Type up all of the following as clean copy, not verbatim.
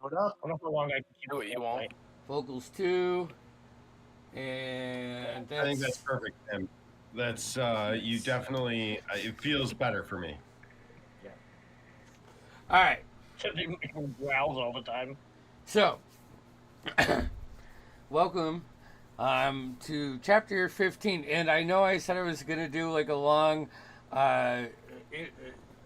I don't know how long I can keep Do what you want. it. Vocals 2, and I think that's that's perfect, Tim. That's you definitely. It feels better for me. all right. Except they make me growls all the time. So, welcome to chapter 15. And I know I said I was going to do like a long uh,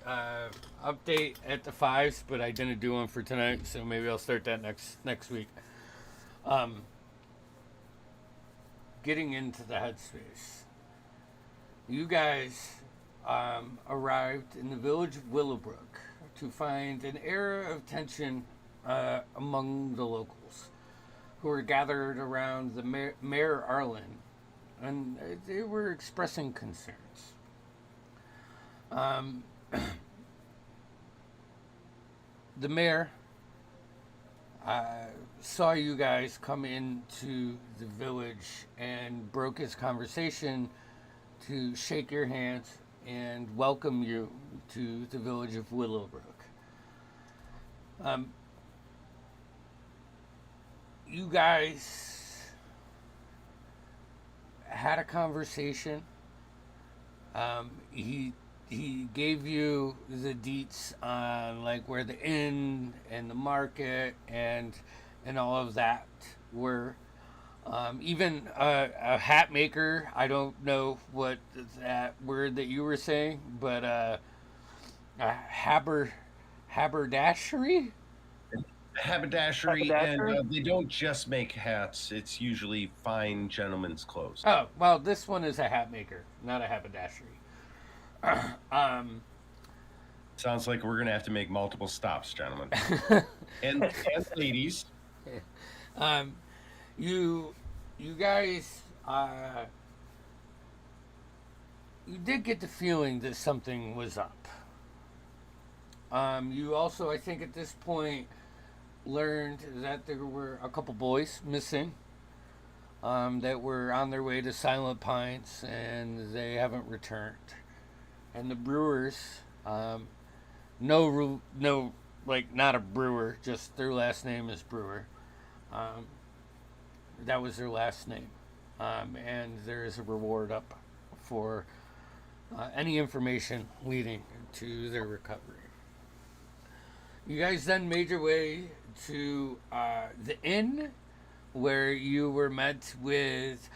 uh, update at the fives, but I didn't do one for tonight, so maybe I'll start that next week. Getting into the headspace. You guys arrived in the village of Willowbrook to find an air of tension among the locals, who were gathered around the Mayor Arlen, and they were expressing concerns. Um, the mayor saw you guys come into the village and broke his conversation to shake your hands and welcome you to the village of Willowbrook. You guys had a conversation. He gave you the deets on like where the inn and the market and all of that were. Even a hat maker. I don't know what that word that you were saying, but a haberdashery. Haberdashery, and they don't just make hats. It's usually fine gentlemen's clothes. Oh well, this one is a hat maker, not a haberdashery. Sounds like we're gonna have to make multiple stops, gentlemen, and ladies. You guys you did get the feeling that something was up. You also, I think, at this point learned that there were a couple boys missing that were on their way to Silent Pines and they haven't returned. And the brewers, no, like not a brewer, just their last name is Brewer. That was their last name. And there is a reward up for any information leading to their recovery. You guys then made your way to the inn where you were met with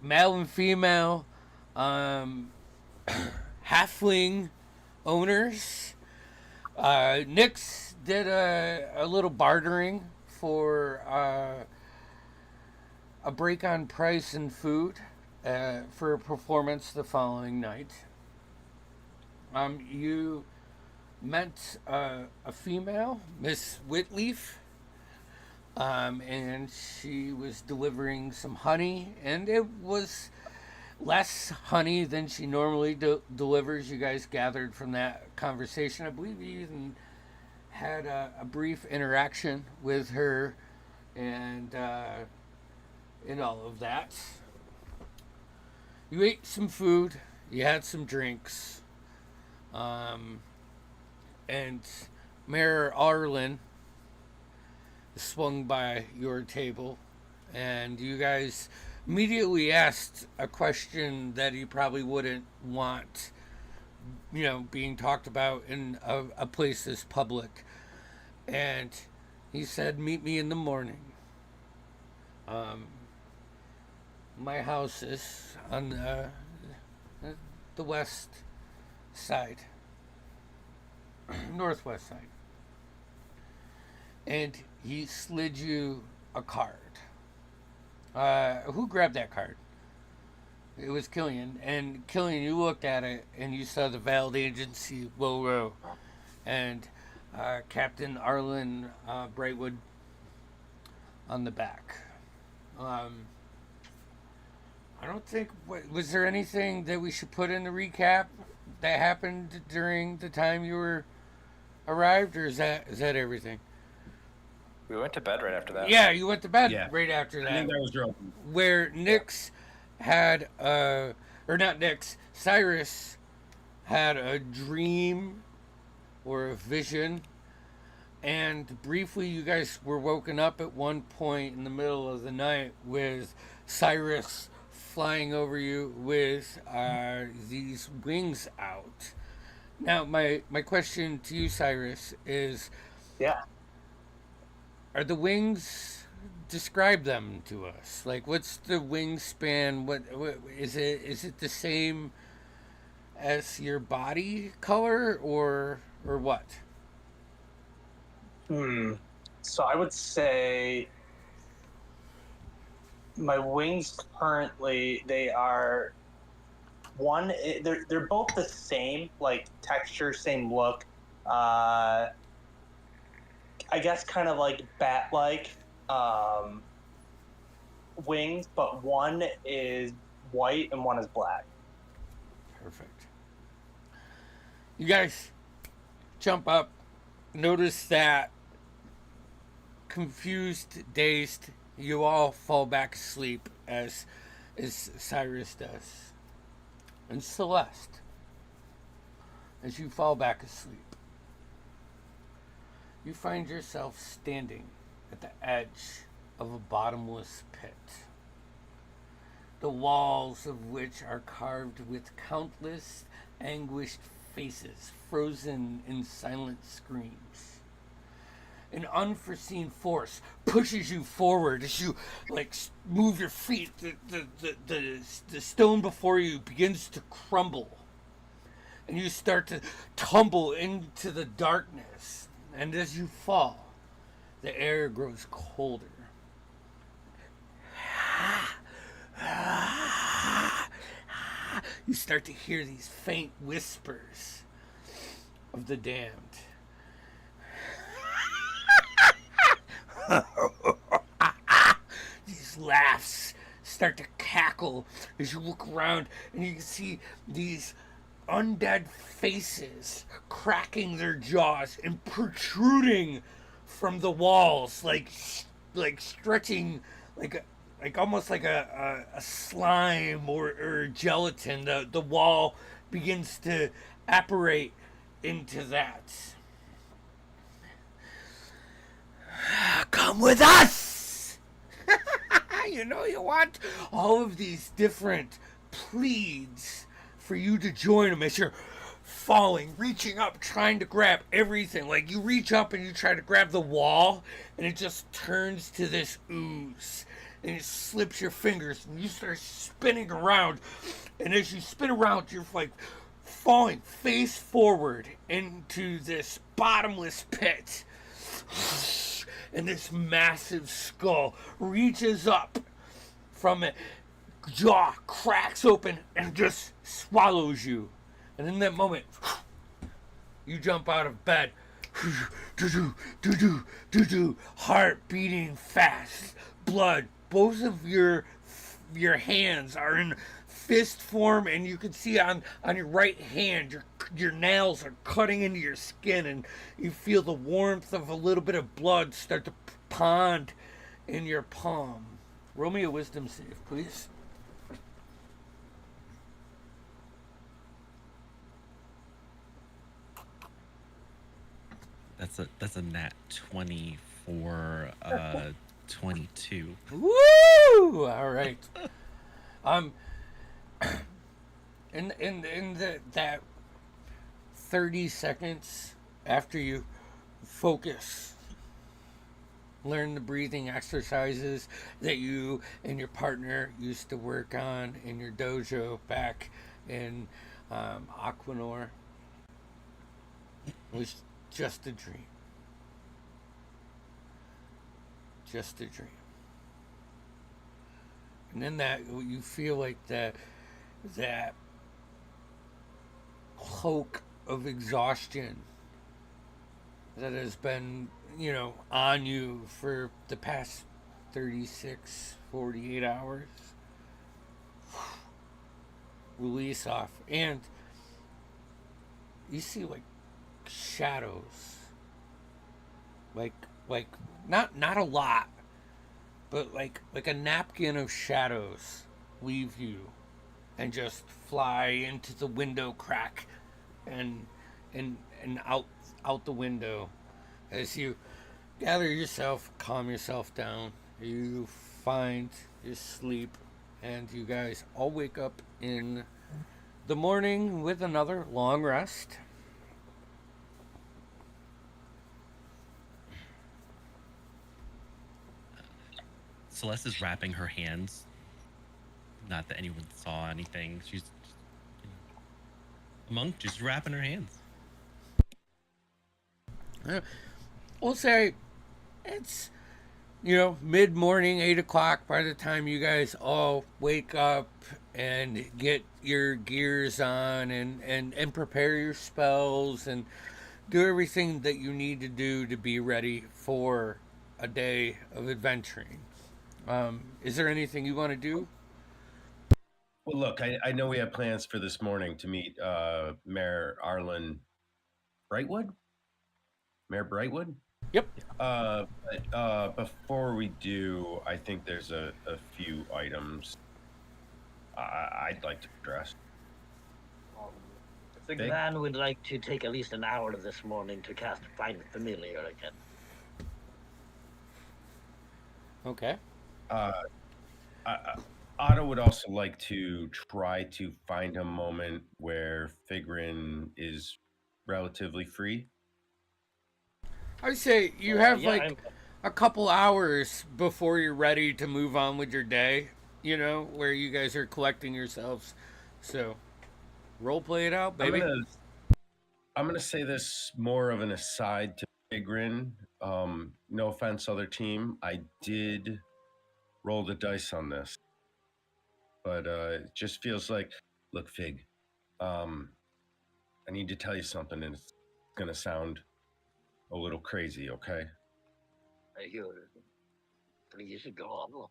male and female halfling owners. Nix did a little bartering for a break on price and food for a performance the following night. You met a female, Miss Whitleaf, and she was delivering some honey, and it was less honey than she normally delivers. You guys gathered from that conversation. I believe you even had a brief interaction with her, and all of that. You ate some food. You had some drinks. And Mayor Arlen swung by your table, and you guys immediately asked a question that he probably wouldn't want, being talked about in a place this public. And he said, "Meet me in the morning. My house is on the west side, northwest side." And he slid you a card. Who grabbed that card? It was Killian. And Killian, you looked at it and you saw the Valid Agency logo and Captain Arlen Brightwood on the back. I don't think. Was there anything that we should put in the recap that happened during the time you were arrived, or is that everything? We went to bed right after that. Yeah, you went to bed Yeah. right after that. I think that was real. Where Nyx had, or not Nyx, Cyrus had a dream or a vision, And briefly, you guys were woken up at one point in the middle of the night with Cyrus flying over you with these wings out. Now, my question to you, Cyrus, is: Yeah. are the wings? Describe them to us. Like, what's the wingspan? What is it? Is it the same as your body color, or what? So I would say my wings currently, they are they're both the same, like texture, same look. I guess kind of like bat-like wings, but one is white and one is black. Perfect. You guys jump up, notice that confused, dazed, you all fall back asleep as Cyrus does. And Celeste, as you fall back asleep, you find yourself standing at the edge of a bottomless pit, the walls of which are carved with countless anguished faces frozen in silent screams. An unforeseen force pushes you forward as you move your feet. The stone before you begins to crumble, and you start to tumble into the darkness. And as you fall, the air grows colder. You start to hear these faint whispers of the damned. These laughs start to cackle as you look around, and you can see these undead faces cracking their jaws and protruding from the walls, like stretching, like almost like a slime or gelatin. The wall begins to apparate into that. Come with us! You know you want all of these different pleads for you to join them as you're falling, reaching up, trying to grab everything. Like, you reach up and you try to grab the wall, and it just turns to this ooze. And it slips your fingers, and you start spinning around. And as you spin around, you're like falling face forward into this bottomless pit. And this massive skull reaches up from it, jaw cracks open and just swallows you. And in that moment, you jump out of bed, heart beating fast, blood. Both of your hands are in fist form, and you can see on your right hand your nails are cutting into your skin, and you feel the warmth of a little bit of blood start to pond in your palm. Roll me a wisdom save, please. That's a nat 20 for 22. Woo! All right. In that 30 seconds after you focus, learn the breathing exercises that you and your partner used to work on in your dojo back in Aquanor. It was just a dream. Just a dream. And then that you feel like that cloak of exhaustion that has been, on you for the past 36, 48 hours. Release off. And you see like shadows. Like not a lot, but like a napkin of shadows leave you and just fly into the window crack and out the window As you gather yourself, calm yourself down, you find your sleep, and you guys all wake up in the morning with another long rest. Celeste is wrapping her hands. Not that anyone saw anything. She's just, a monk just wrapping her hands. We'll say it's, mid morning, 8 o'clock by the time you guys all wake up and get your gears on and prepare your spells and do everything that you need to do to be ready for a day of adventuring. Is there anything you want to do? Well, look, I know we have plans for this morning to meet Mayor Arlen Brightwood. Mayor Brightwood? Yep. But before we do, I think there's a few items I'd like to address. The man would like to take at least an hour of this morning to cast Find Familiar again. Okay. Otto would also like to try to find a moment where Figrin is relatively free. I'd say you have a couple hours before you're ready to move on with your day, where you guys are collecting yourselves. So, role play it out, baby. I'm gonna say this more of an aside to Figrin. No offense, other team. I did roll the dice on this, but it just feels like, look, Fig, I need to tell you something, and it's gonna sound a little crazy, okay? Please go on.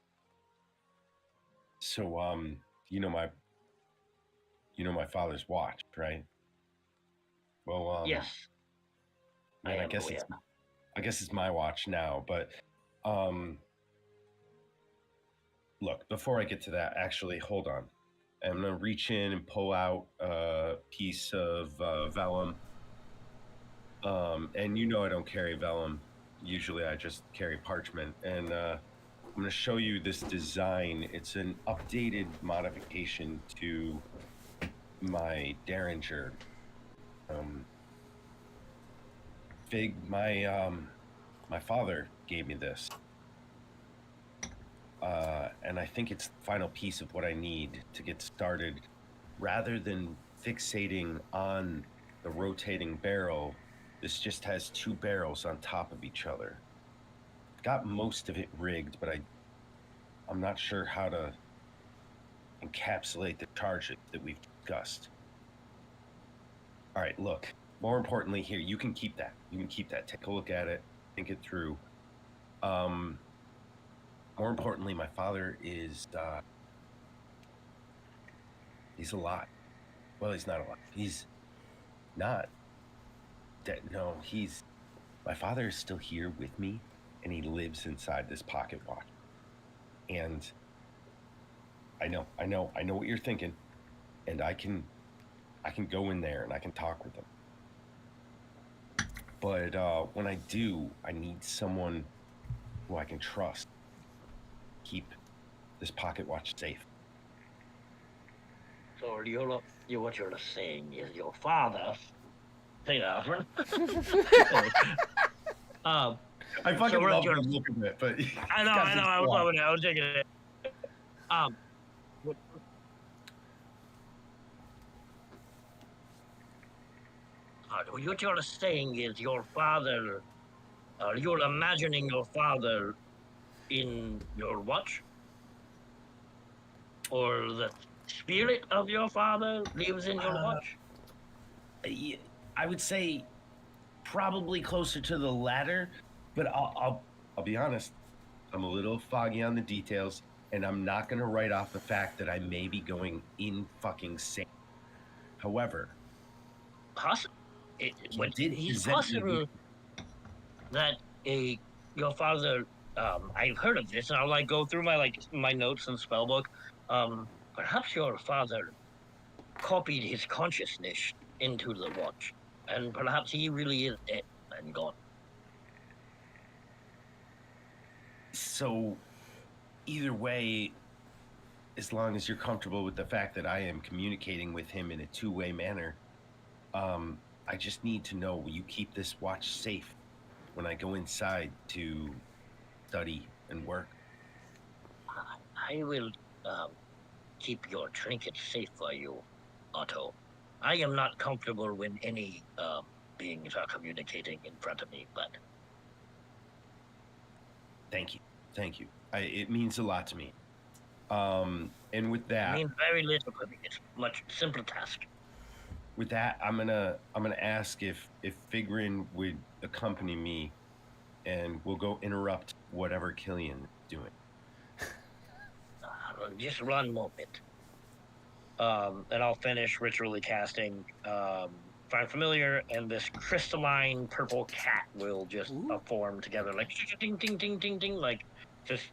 So, my father's watch, right? Well, yes. man, I guess it's my watch now, but look, before I get to that, actually, hold on. I'm gonna reach in and pull out a piece of vellum. And I don't carry vellum. Usually I just carry parchment. And I'm going to show you this design. It's an updated modification to my Derringer. Fig, my father gave me this. And I think it's the final piece of what I need to get started. Rather than fixating on the rotating barrel, this just has two barrels on top of each other. Got most of it rigged, but I'm not sure how to encapsulate the charges that we've discussed. All right, look, more importantly here, you can keep that. Take a look at it, think it through. More importantly, my father is, he's alive. Well, he's not alive. He's not dead. No, my father is still here with me, and he lives inside this pocket watch. And I know what you're thinking, and I can go in there and I can talk with him. But when I do, I need someone who I can trust. Keep this pocket watch safe. So what you're saying is your father. Say that. I fucking love the look of it, but I know. I was loving it. I was taking it. What you're saying is your father. You're imagining your father in your watch, or the spirit of your father lives in your watch. I would say probably closer to the latter, but I'll be honest. I'm a little foggy on the details, and I'm not going to write off the fact that I may be going in fucking insane. However, It's possible that your father. I've heard of this, and I'll go through my notes and spellbook. Perhaps your father copied his consciousness into the watch, and perhaps he really is dead and gone. So either way, as long as you're comfortable with the fact that I am communicating with him in a two-way manner, I just need to know, will you keep this watch safe when I go inside to study and work? I will keep your trinket safe for you, Otto. I am not comfortable when any beings are communicating in front of me, but Thank you. Thank you. It means a lot to me. And with it that, means very little to me. It's a much simpler task. I'm gonna ask if Figrin would accompany me, and we'll go interrupt whatever Killian is doing. Just one moment. And I'll finish ritually casting Find Familiar, and this crystalline purple cat will just form together, like ding, ding, ding, ding, ding, like just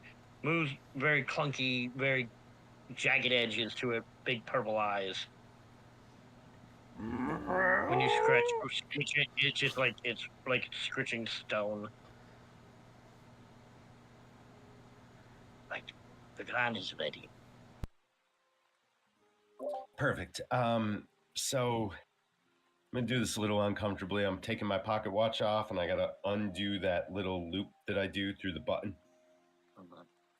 moves very clunky, very jagged edges to it, big purple eyes. When you scratch it, it's just like it's like scratching stone. Like the ground is ready. Perfect. So I'm gonna do this a little uncomfortably. I'm taking my pocket watch off, and I gotta undo that little loop that I do through the button,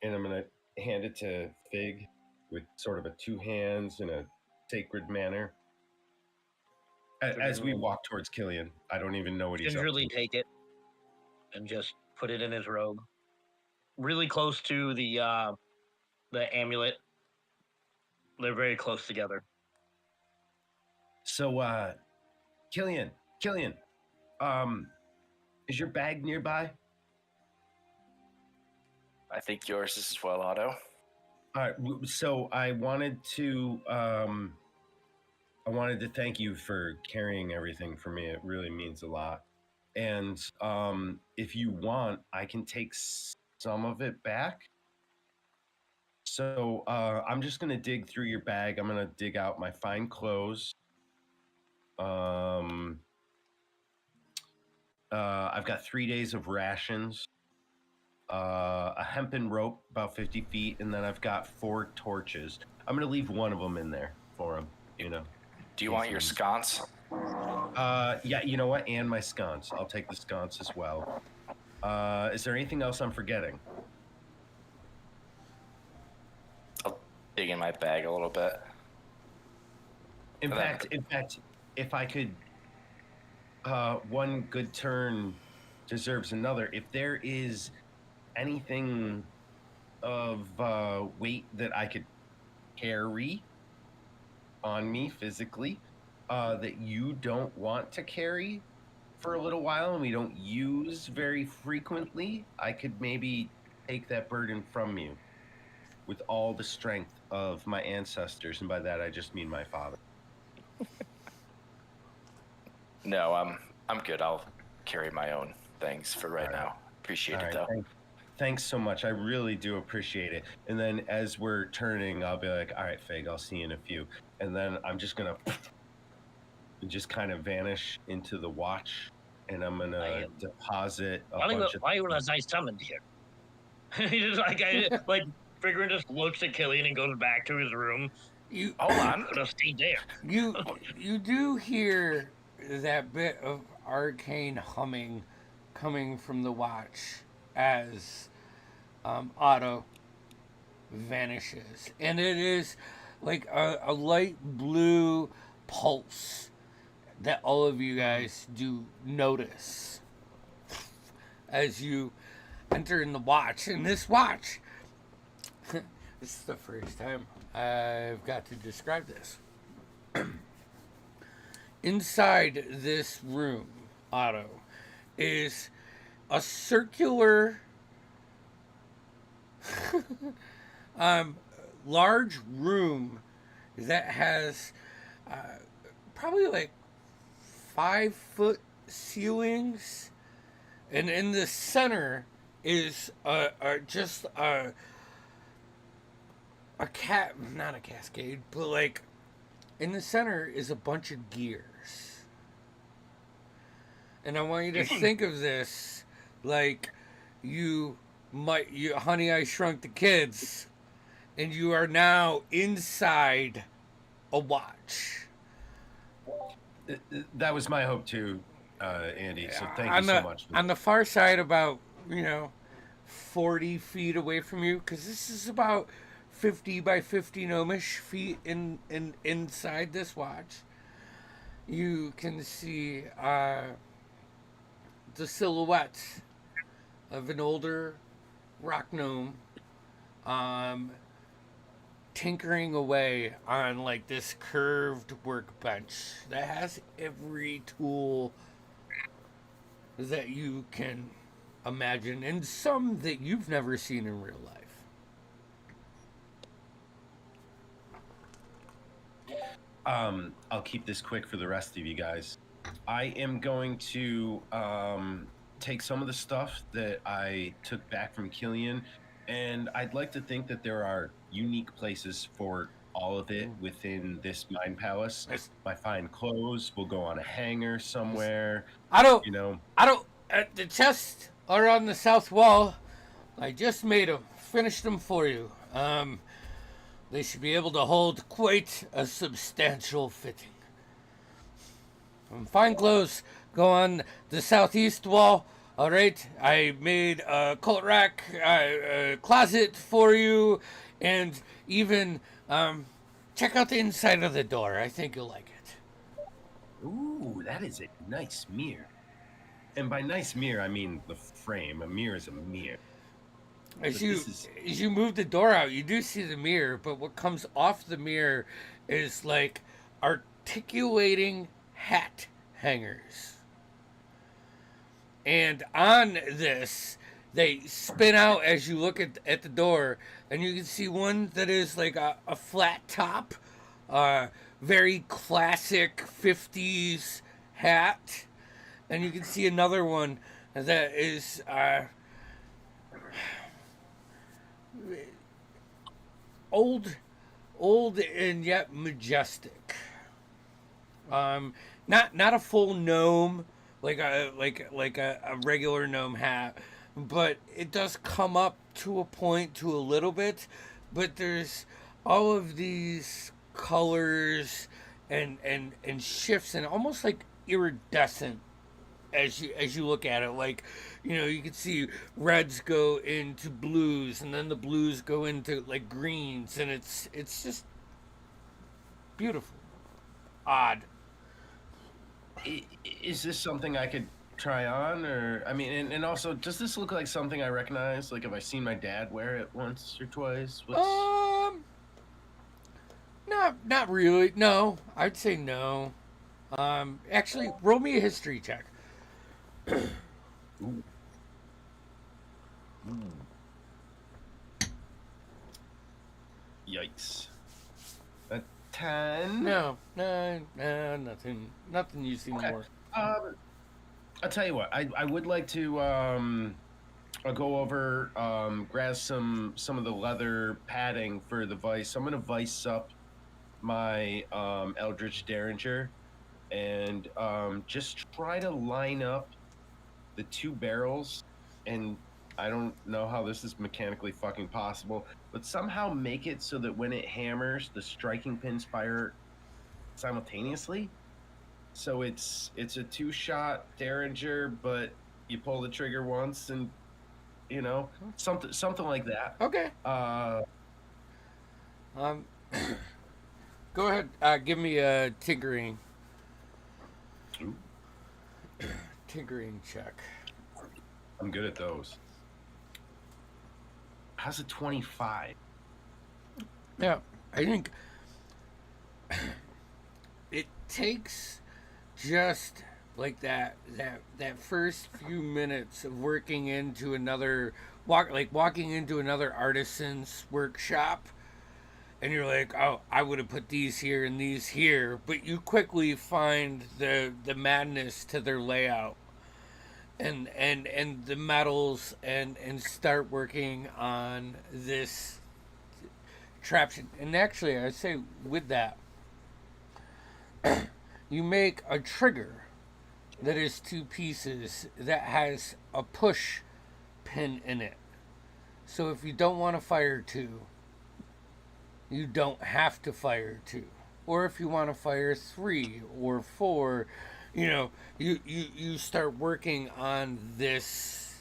and I'm gonna hand it to Fig with sort of a two hands in a sacred manner. As we walk towards Killian, I don't even know what he's up Gingerly to. take it and just put it in his robe, really close to the amulet. They're very close together. So, Killian, is your bag nearby? I think yours is as well, Otto. All right. So I wanted to thank you for carrying everything for me. It really means a lot. And if you want, I can take some of it back. So I'm just gonna dig through your bag. I'm gonna dig out my fine clothes. I've got 3 days of rations, a hempen rope about 50 feet, and then I've got 4 torches. I'm gonna leave one of them in there for him. You know. Do you want your sconce? Yeah, you know what? And my sconce. I'll take the sconce as well. Is there anything else I'm forgetting? I'll dig in my bag a little bit. In fact, if I could, one good turn deserves another. If there is anything of weight that I could carry on me physically, that you don't want to carry for a little while and we don't use very frequently, I could maybe take that burden from you with all the strength of my ancestors, and by that I just mean my father. No, I'm good. I'll carry my own things for right now. Appreciate it, though. Thanks so much. I really do appreciate it. And then as we're turning, I'll be like, all right, Fig, I'll see you in a few. And then I'm just going to just kind of vanish into the watch, and I'm going to deposit a bunch of... Why was I summoned here? He's just like Figuring just looks at Killian and goes back to his room. Hold on. Could have stayed there. You do hear that bit of arcane humming coming from the watch as Otto vanishes, and it is like a light blue pulse that all of you guys do notice as you enter in the watch. And this watch, this is the first time I've got to describe this. Inside this room, Otto, is a circular large room that has probably like 5-foot ceilings, and in the center is just a not a cascade, but like in the center is a bunch of gears. And I want you to think of this like you Honey, I Shrunk the Kids, and you are now inside a watch. That was my hope too, Andy. So thank you On so the much. on the far side, about 40 feet away from you, because this is about 50 by 50 gnomish feet in inside this watch. You can see the silhouette of an older rock gnome tinkering away on like this curved workbench that has every tool that you can imagine and some that you've never seen in real life. I'll keep this quick for the rest of you guys. I am going to take some of the stuff that I took back from Killian, and I'd like to think that there are unique places for all of it within this mind palace. My fine clothes will go on a hanger somewhere. I don't. You know, The chests are on the south wall. I just made them. Finished them for you. They should be able to hold quite a substantial fitting. Fine clothes go on the southeast wall. All right, I made a coat rack, a closet for you, and even check out the inside of the door. I think you'll like it. ooh, that is a nice mirror. And by nice mirror, I mean the frame. A mirror is a mirror. As you move the door out, you do see the mirror, but what comes off the mirror is like articulating hat hangers. And on this, they spin out as you look at the door, and you can see one that is like a flat top, very classic 50s hat. And you can see another one that is old and yet majestic. Not a full gnome like a regular gnome hat, but it does come up to a point to a little bit. But there's all of these colors and shifts and almost like iridescent as you look at it. Like, you can see reds go into blues, and then the blues go into like greens, and it's just beautiful, odd. Is this something I could try on, or I mean, and also, does this look like something I recognize? Like, have I seen my dad wear it once or twice? Not really. No, I'd say no. Actually, roll me a history check. Ooh. Yikes. A 10? No, nothing you see more. I'll tell you what, I would like to I'll go over, grab some of the leather padding for the vise. I'm gonna vise up my Eldritch Derringer and just try to line up the two barrels, and I don't know how this is mechanically fucking possible, but somehow make it so that when it hammers, the striking pins fire simultaneously. So it's a two-shot Derringer, but you pull the trigger once, and something like that. Okay. Go ahead. Give me a tinkering. Ooh. Tinkering check. I'm good at those. How's a 25? Yeah, I think it takes just like that first few minutes of working into another walking into another artisan's workshop, and you're like, oh, I would have put these here and these here, but you quickly find the madness to their layout and the metals and start working on this traption. And actually, I say with that, you make a trigger that is two pieces that has a push pin in it. So if you don't want to fire 2, you don't have to fire 2. Or if you want to fire 3 or 4, you start working on this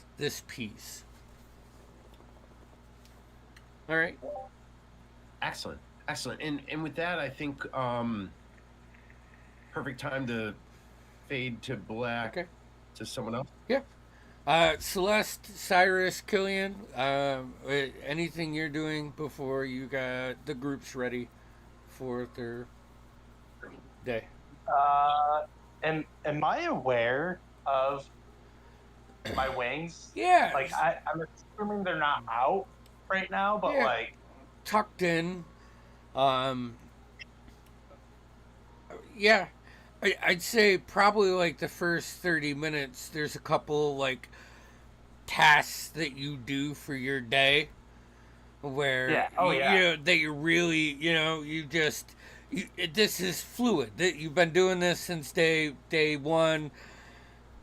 piece. All right. Excellent. And with that, I think perfect time to fade to black to someone else. Yeah. Celeste, Cyrus, Killian, anything you're doing before you got the groups ready for their day? Am I aware of my wings? Yeah. Like I'm assuming they're not out right now, but Yeah. like Tucked in. Yeah. I'd say probably like the first 30 minutes, there's a couple like tasks that you do for your day where that you really this is fluid, that you've been doing this since day 1,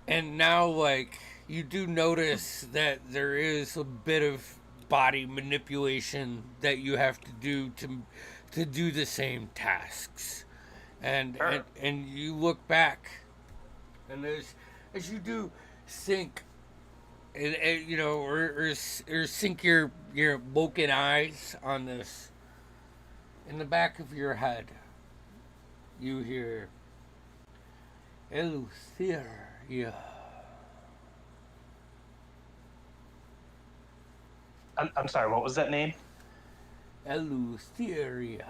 and now like you do notice that there is a bit of body manipulation that you have to do to do the same tasks, and you look back, and as you do think, and or sink your woken eyes on this, in the back of your head you hear Eleutheria. I'm sorry, what was that name? Eleutheria.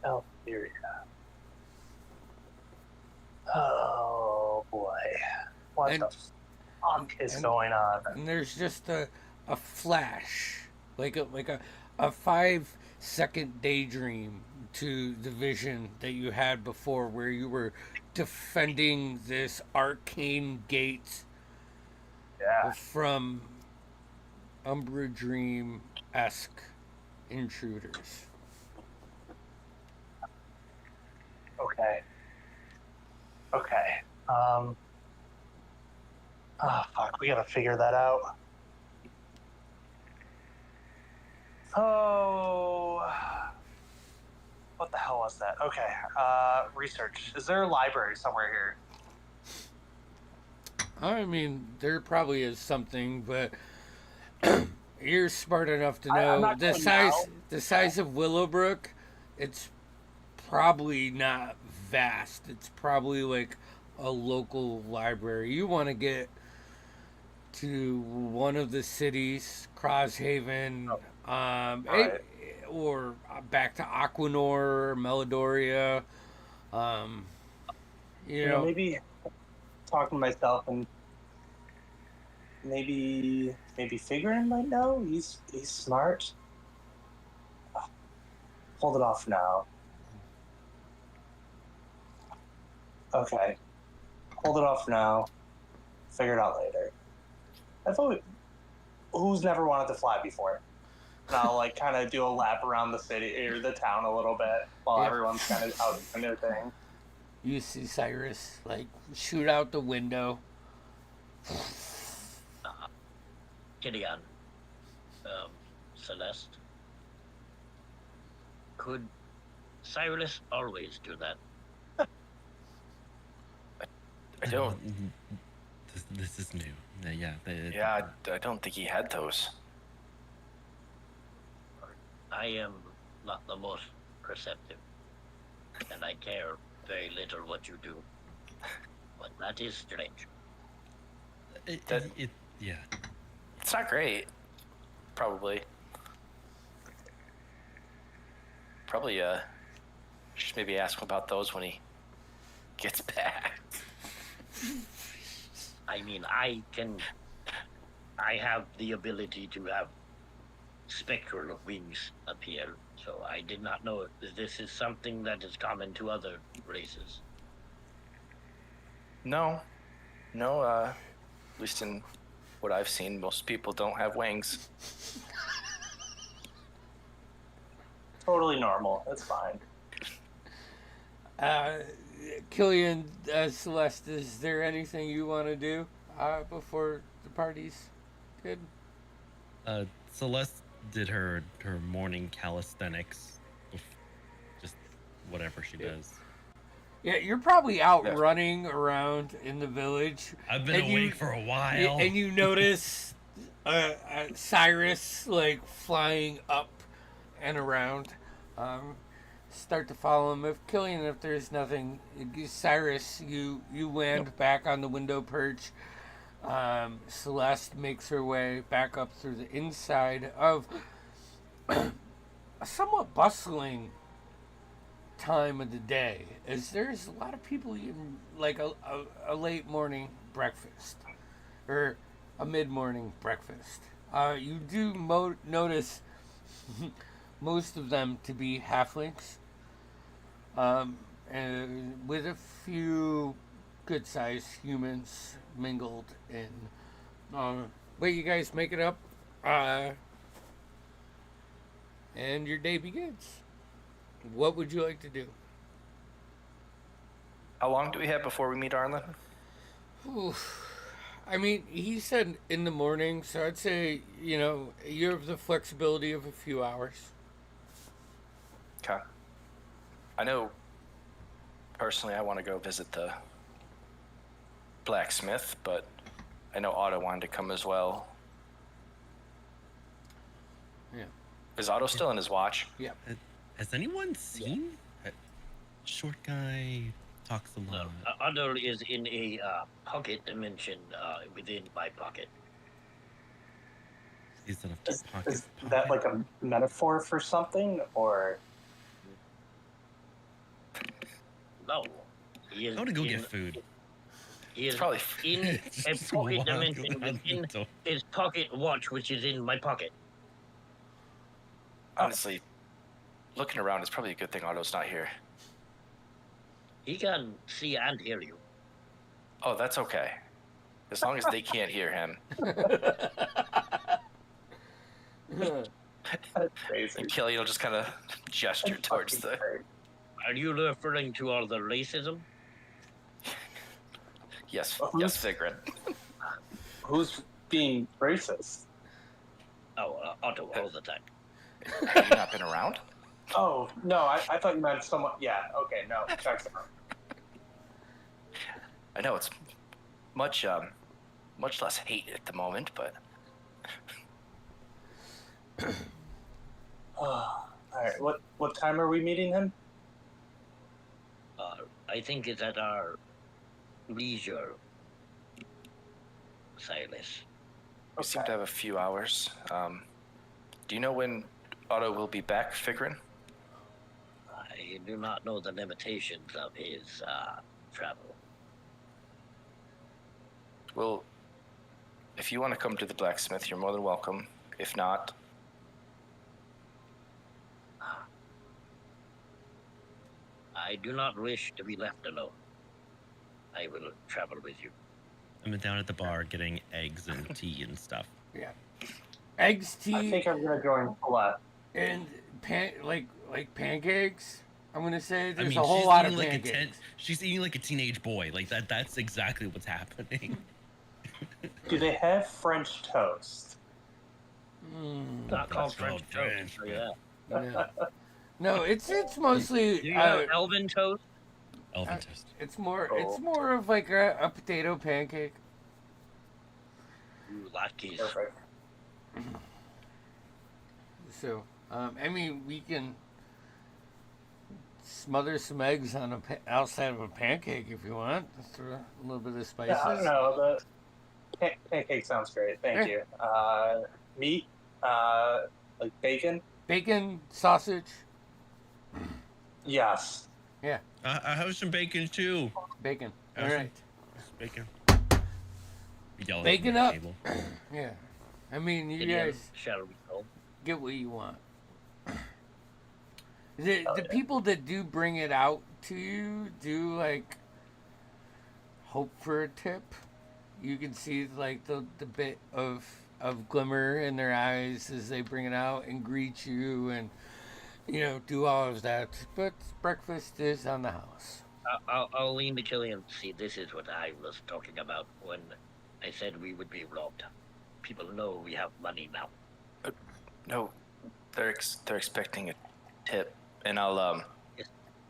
Eleutheria. Oh boy. What the fuck is going on? And there's just a flash, like a 5-second daydream to the vision that you had before, where you were defending this arcane gate from Umbra Dream-esque intruders. Okay. Oh, fuck, we gotta figure that out. Oh, what the hell was that? Okay, research. Is there a library somewhere here? I mean, there probably is something, but you're smart enough to know the size of Willowbrook. It's probably not vast. It's probably like a local library. You want to get to one of the cities, Crosshaven, or back to Aquanor, Melidoria. Maybe talking to myself, and maybe Figurin might know. He's smart. Hold it off now. Okay. Hold it off now. Figure it out later. Who's never wanted to fly before? And I'll like kind of do a lap around the city or the town a little bit while everyone's kind of out doing their thing. You see Cyrus like shoot out the window. Gideon, Celeste, could Cyrus always do that? I don't. This is new. I don't think he had those. I am not the most perceptive, and I care very little what you do. But that is strange. It's not great. Probably, should maybe ask him about those when he gets back. I mean, I have the ability to have spectral wings appear, so I did not know if this is something that is common to other races. No, at least in what I've seen, most people don't have wings. Totally normal. It's fine. Killian, Celeste, is there anything you want to do before the party's good? Celeste did her morning calisthenics, just whatever she does. Yeah, you're probably out Yeah. running around in the village. I've been and awake for a while. And you notice Cyrus like flying up and around. Start to follow him. If Killian, if there's nothing, Cyrus, you land back on the window perch. Celeste makes her way back up through the inside of a somewhat bustling time of the day, as there's a lot of people eating like a late morning breakfast or a mid-morning breakfast. You do notice most of them to be halflings, and with a few good-sized humans mingled in. But you guys make it up, and your day begins. What would you like to do? How long do we have before we meet Arlen? I mean, he said in the morning, so I'd say, you have the flexibility of a few hours. Okay. I know, personally, I want to go visit the blacksmith, but I know Otto wanted to come as well. Yeah. Is Otto still in his watch? Yeah. Has anyone seen that short guy? Talks a lot. Otto is in a pocket dimension within my pocket. He's in a pocket. Is that like a metaphor for something, or? No. He is I want to go get food. He is Probably in a Just pocket walk dimension around within the door. his pocket watch, which is in my pocket. Honestly, looking around, it's probably a good thing Otto's not here. He can see and hear you. Oh, that's okay. As long as they can't hear him. That's crazy. And Killian will just kind of gesture towards the... Are you referring to all the racism? Yes, Who's- yes, Vigrin. Who's being racist? Oh, Otto, all the time. Have you not been around? Oh, no, I thought you meant someone. Yeah, okay, no, checks out. I know it's much less hate at the moment, but All right, what time are we meeting him? I think it's at our leisure, Silas. we seem to have a few hours. Do you know when Otto will be back, Vigrin? I do not know the limitations of his travel. Well, if you want to come to the blacksmith, you're more than welcome. If not, I do not wish to be left alone. I will travel with you. I'm down at the bar getting eggs and tea and stuff. Yeah. Eggs, I tea, think I'm gonna join Colette. and like pancakes. I'm gonna say there's I mean, a whole she's lot of eating pancakes. she's eating like a teenage boy. Like that's exactly what's happening. Do they have French toast? Not called French French, toast. So yeah. Yeah. No, it's mostly Do you have Elven toast? Elven toast. it's more Oh. of like a potato pancake. Ooh, latkes. Perfect. So, I mean, we can smother some eggs on outside of a pancake if you want. Throw a little bit of spices. Yeah, I don't know. The pancake sounds great. Thank Yeah. you. Meat, like bacon. Bacon, sausage, Yes. I have some bacon too. bacon. All Awesome. right. Bacon. Yelling Bacon at up. the table. Yeah. I mean, you Gideon, guys shall we go? get what you want. The people that do bring it out to you do like hope for a tip. You can see like the bit of glimmer in their eyes as they bring it out and greet you and do all of that. But breakfast is on the house. I'll lean to Killian. See, this is what I was talking about when I said we would be robbed. People know we have money now. No, they're expecting a tip, and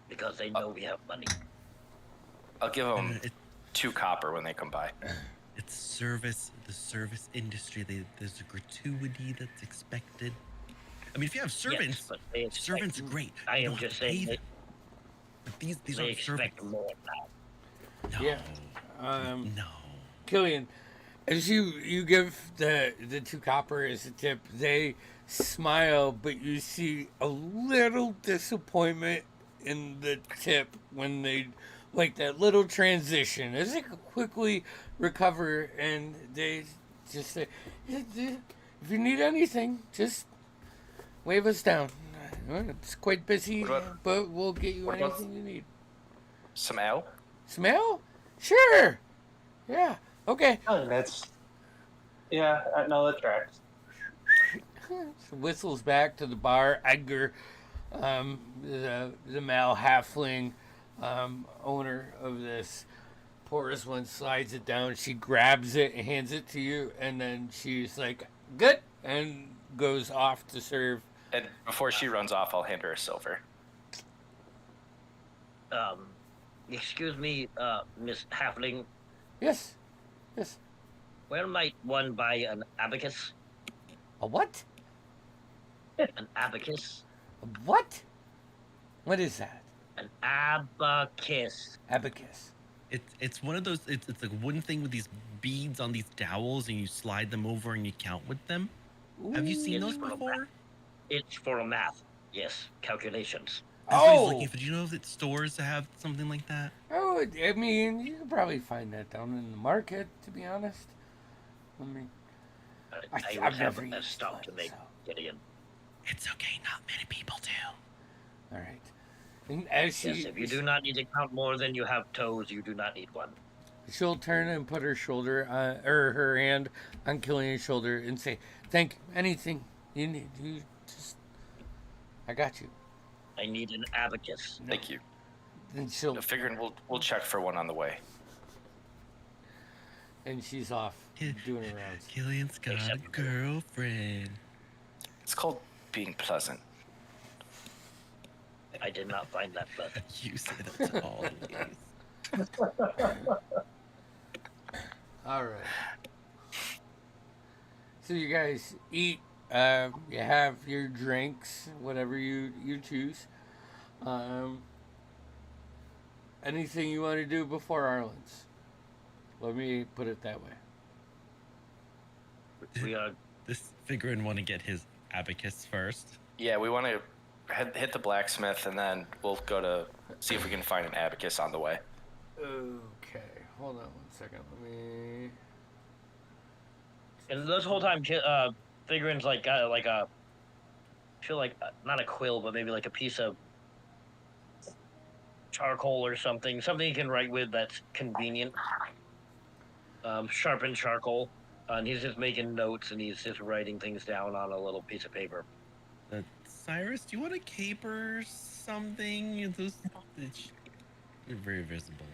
Because they know we have money. I'll give them 2 copper when they come by. It's service, the service industry. There's a gratuity that's expected. I mean, if you have servants, Yes, but they expect, servants are great. I You am don't have just to pay saying them. that But these they aren't expect servants. more now. No. Yeah. No. Killian, as you give the 2 copper as a tip, they smile, but you see a little disappointment in the tip when they like that little transition as they quickly recover, and they just say, "If you need anything, just wave us down. It's quite busy, but we'll get you anything you need." Some ale? Smell? Sure. Yeah. Okay. Oh, no, that tracks. Whistles back to the bar. Edgar, the male halfling owner of this, pours one, slides it down. She grabs it and hands it to you, and then she's like, "Good," and goes off to serve. And before she runs off, I'll hand her a silver. Excuse me, Miss Halfling. Yes. Yes. Where might one buy an abacus? A what? An abacus? A what? What is that? An abacus. Abacus. It's one of those. It's like one thing with these beads on these dowels, and you slide them over and you count with them. Have you seen It's those for a before? math. It's for a math. Yes, calculations. That's what he's Oh! looking for. Do you know that stores have something like that? Oh, I mean, you can probably find that down in the market, to be honest. I mean, I I've would have never a used stop one, to make so. Gideon. It's okay. Not many people do. All right. And as she, Yes, if you do not need to count more than you have toes, you do not need one. she'll turn and put her shoulder, or her hand on Killian's shoulder and say, "Thank you. Anything you need, you just, I got you." I need an abacus. Thank you. Then she'll, I'm figuring we'll check for one on the way. and she's off doing her rounds. Killian's got a Except- girlfriend. It's called being pleasant. I did not find that pleasant. You say that to all ladies. All right. So you guys eat. You have your drinks, whatever you choose. Anything you want to do before Arlen's? Let me put it that way. We are This figuring want to get his abacus first. Yeah, we want to hit the blacksmith, and then we'll go to see if we can find an abacus on the way. Okay, hold on 1 second. Let me. and this whole time, Figurin's like got like a, I feel like not a quill, but maybe like a piece of charcoal or something you can write with that's convenient. Sharpened charcoal, and he's just making notes and he's just writing things down on a little piece of paper. Cyrus, do you want a cape or something? You're very visible.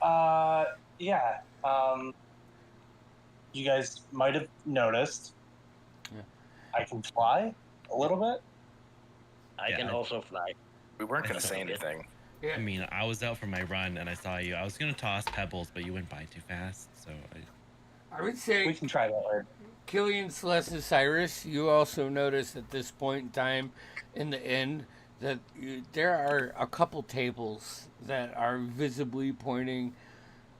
Oh, yeah. You guys might have noticed. Yeah. I can fly a little bit. I Yeah, can I- also fly. We weren't going to That's say all good. anything. Yeah. I mean, I was out for my run and I saw you. I was gonna toss pebbles, but you went by too fast. So I would We say can try that later. Killian, Celeste, and Cyrus, you also notice at this point in time in the inn that there are a couple tables that are visibly pointing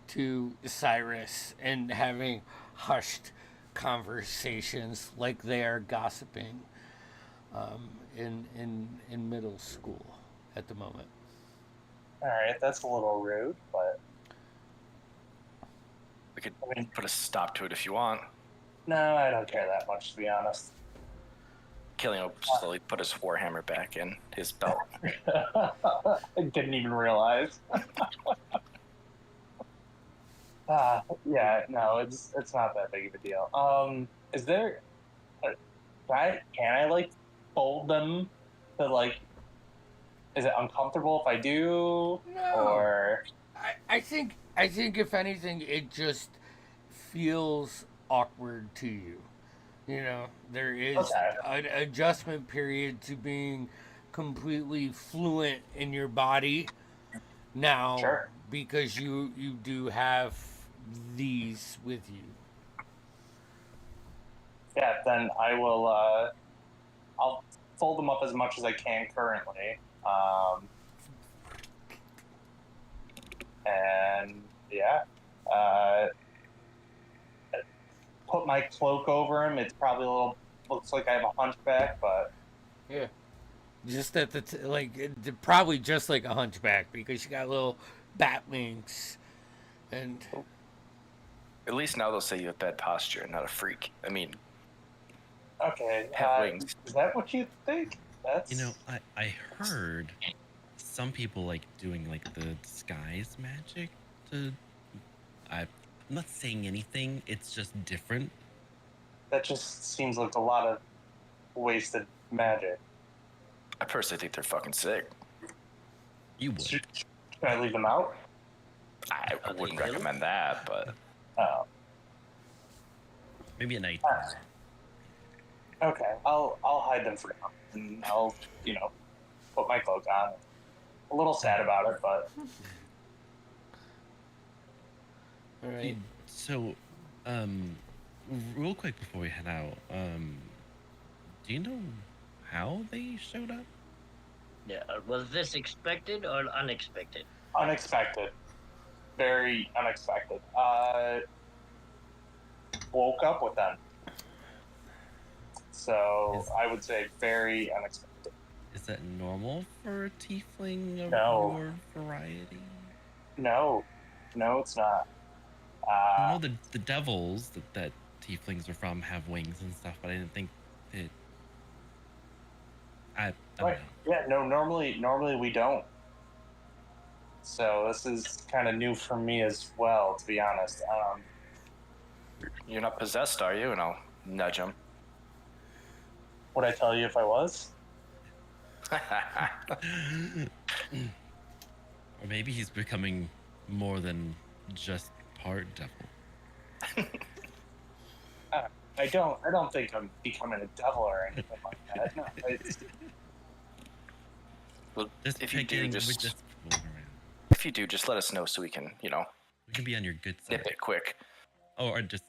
to Cyrus and having hushed conversations like they are gossiping in middle school at the moment. All right, that's a little rude, but We could I mean, put a stop to it if you want. no, I don't care that much, to be honest. Killian will slowly put his warhammer back in his belt. I didn't even realize. Yeah, no, it's not that big of a deal. Is there? Can I like fold them to like? Is it uncomfortable if I do? No. Or I think if anything, it just feels awkward to you. There is Okay. an adjustment period to being completely fluent in your body now Sure. because you do have these with you. Yeah, then I will. I'll fold them up as much as I can currently, and yeah, put my cloak over him. It's probably a little. Looks like I have a hunchback, but Yeah. Just at probably just like a hunchback because you got little bat wings, and At least now they'll say you have bad posture, not a freak. I mean, okay. have wings. Is that what you think? That's I heard some people like doing like the disguise magic to. I'm not saying anything. It's just different. that just seems like a lot of wasted magic. I personally think they're fucking sick. You would. Should I leave them out? I Are they wouldn't ill? recommend that, but Maybe at night. Okay, I'll hide them for now, and I'll put my cloak on. A little sad about it, but all right. So, real quick before we head out, do you know how they showed up? Yeah. Was this expected or unexpected? unexpected, very unexpected. Woke up with them, so I would say very unexpected. Is that normal for a tiefling of No. your variety? No, it's not. I know the devils that tieflings are from have wings and stuff, but I didn't think that. I don't Right. know. Yeah, no. Normally we don't. So this is kind of new for me as well, to be honest. you're not possessed, are you? And I'll nudge him. Would I tell you if I was? Or maybe he's becoming more than just part devil. I don't think I'm becoming a devil or anything like that. No, it's, Well, Just if you do, picking, we're just just fooling around. if you do, just let us know so we can, We can be on your good side. nip it quick. Oh, or just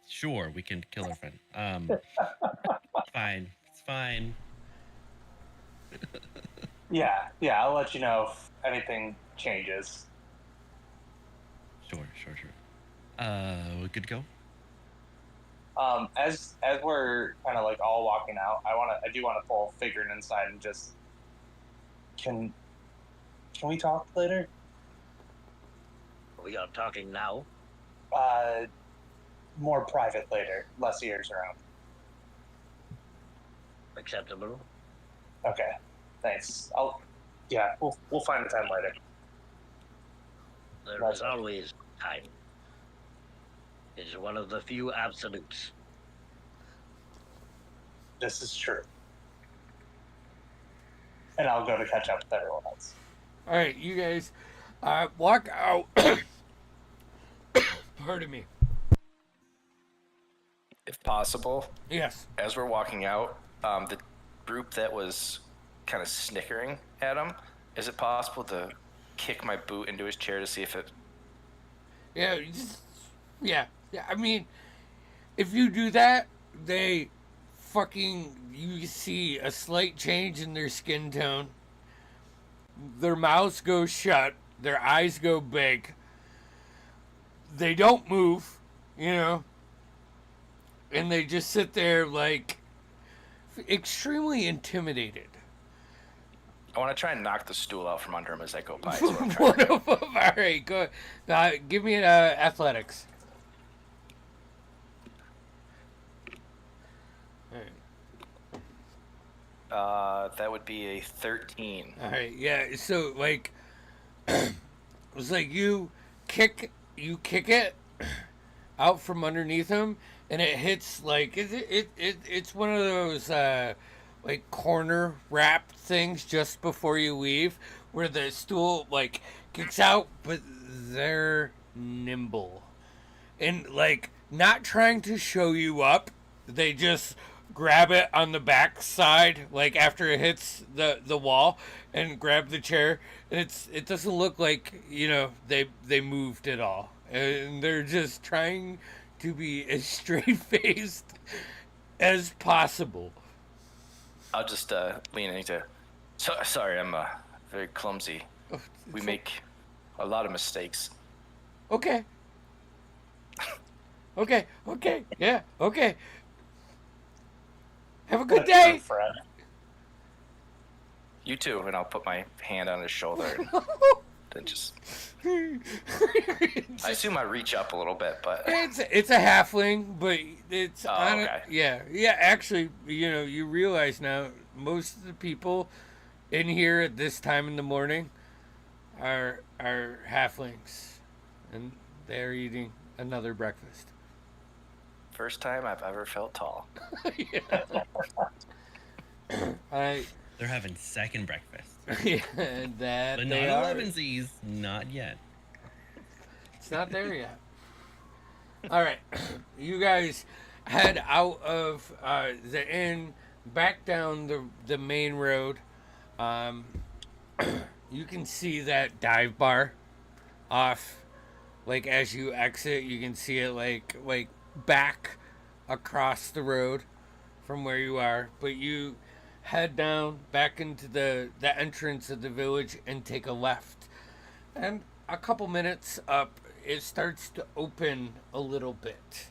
sure, we can kill our friend. Fine, it's fine. yeah. I'll let you know if anything changes. Sure. We're good to go. As we're kind of like all walking out, I do want to pull Figurin inside and just can we talk later? We are talking now. More private later, less ears around. Acceptable. Okay, thanks. We'll find a time later. There Right. is always time. It is one of the few absolutes. This is true. And I'll go to catch up with everyone else. All right, you guys walk out. Pardon me. If possible, Yes. as we're walking out, the group that was kind of snickering at him, is it possible to kick my boot into his chair to see if it? Yeah. I mean, if you do that, they you see a slight change in their skin tone. Their mouths go shut. Their eyes go big. They don't move, and they just sit there like extremely intimidated. I want to try and knock the stool out from under him as I go by. Is what I'm trying to do. All right, go. Give me an athletics. All right. That would be a 13. All right, yeah. So like, it's like you kick it out from underneath him, and it hits like it's one of those like corner wrap things just before you leave, where the stool like kicks out, but they're nimble and like not trying to show you up, they just grab it on the back side, like after it hits the wall, and grab the chair. And it doesn't look like they moved at all, and they're just trying to be as straight faced as possible. I'll just lean into. Sorry, I'm very clumsy. We make a lot of mistakes. Okay. Okay. Yeah. Okay. Have a good day. Friend. You too, and I'll put my hand on his shoulder and then just. I assume I reach up a little bit, but It's a halfling, but it's okay. Yeah. Actually, you realize now most of the people in here at this time in the morning are halflings, and they're eating another breakfast. First time I've ever felt tall. They're having second breakfast. Yeah, that But they not are. 11Z's, not yet. It's not there yet. All right, you guys head out of the inn, back down the main road. You can see that dive bar off. Like as you exit, you can see it like back across the road from where you are. But you head down back into the entrance of the village and take a left. And a couple minutes up, it starts to open a little bit.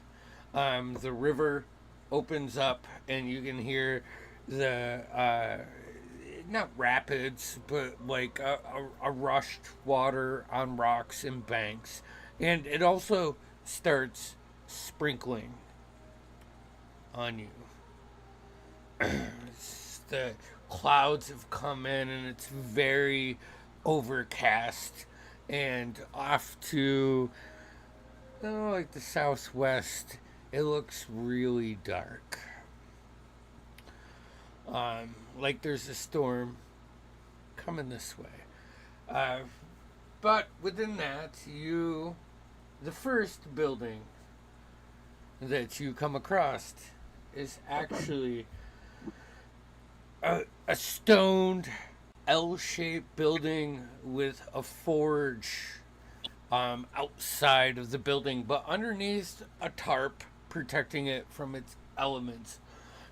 The river opens up, and you can hear the not rapids, but like a rushed water on rocks and banks, and it also starts sprinkling on you. The clouds have come in, and it's very overcast, and off to like the southwest, it looks really dark. Like there's a storm coming this way. But within that, the first building that you come across is actually a stoned L-shaped building with a forge outside of the building, but underneath a tarp protecting it from its elements.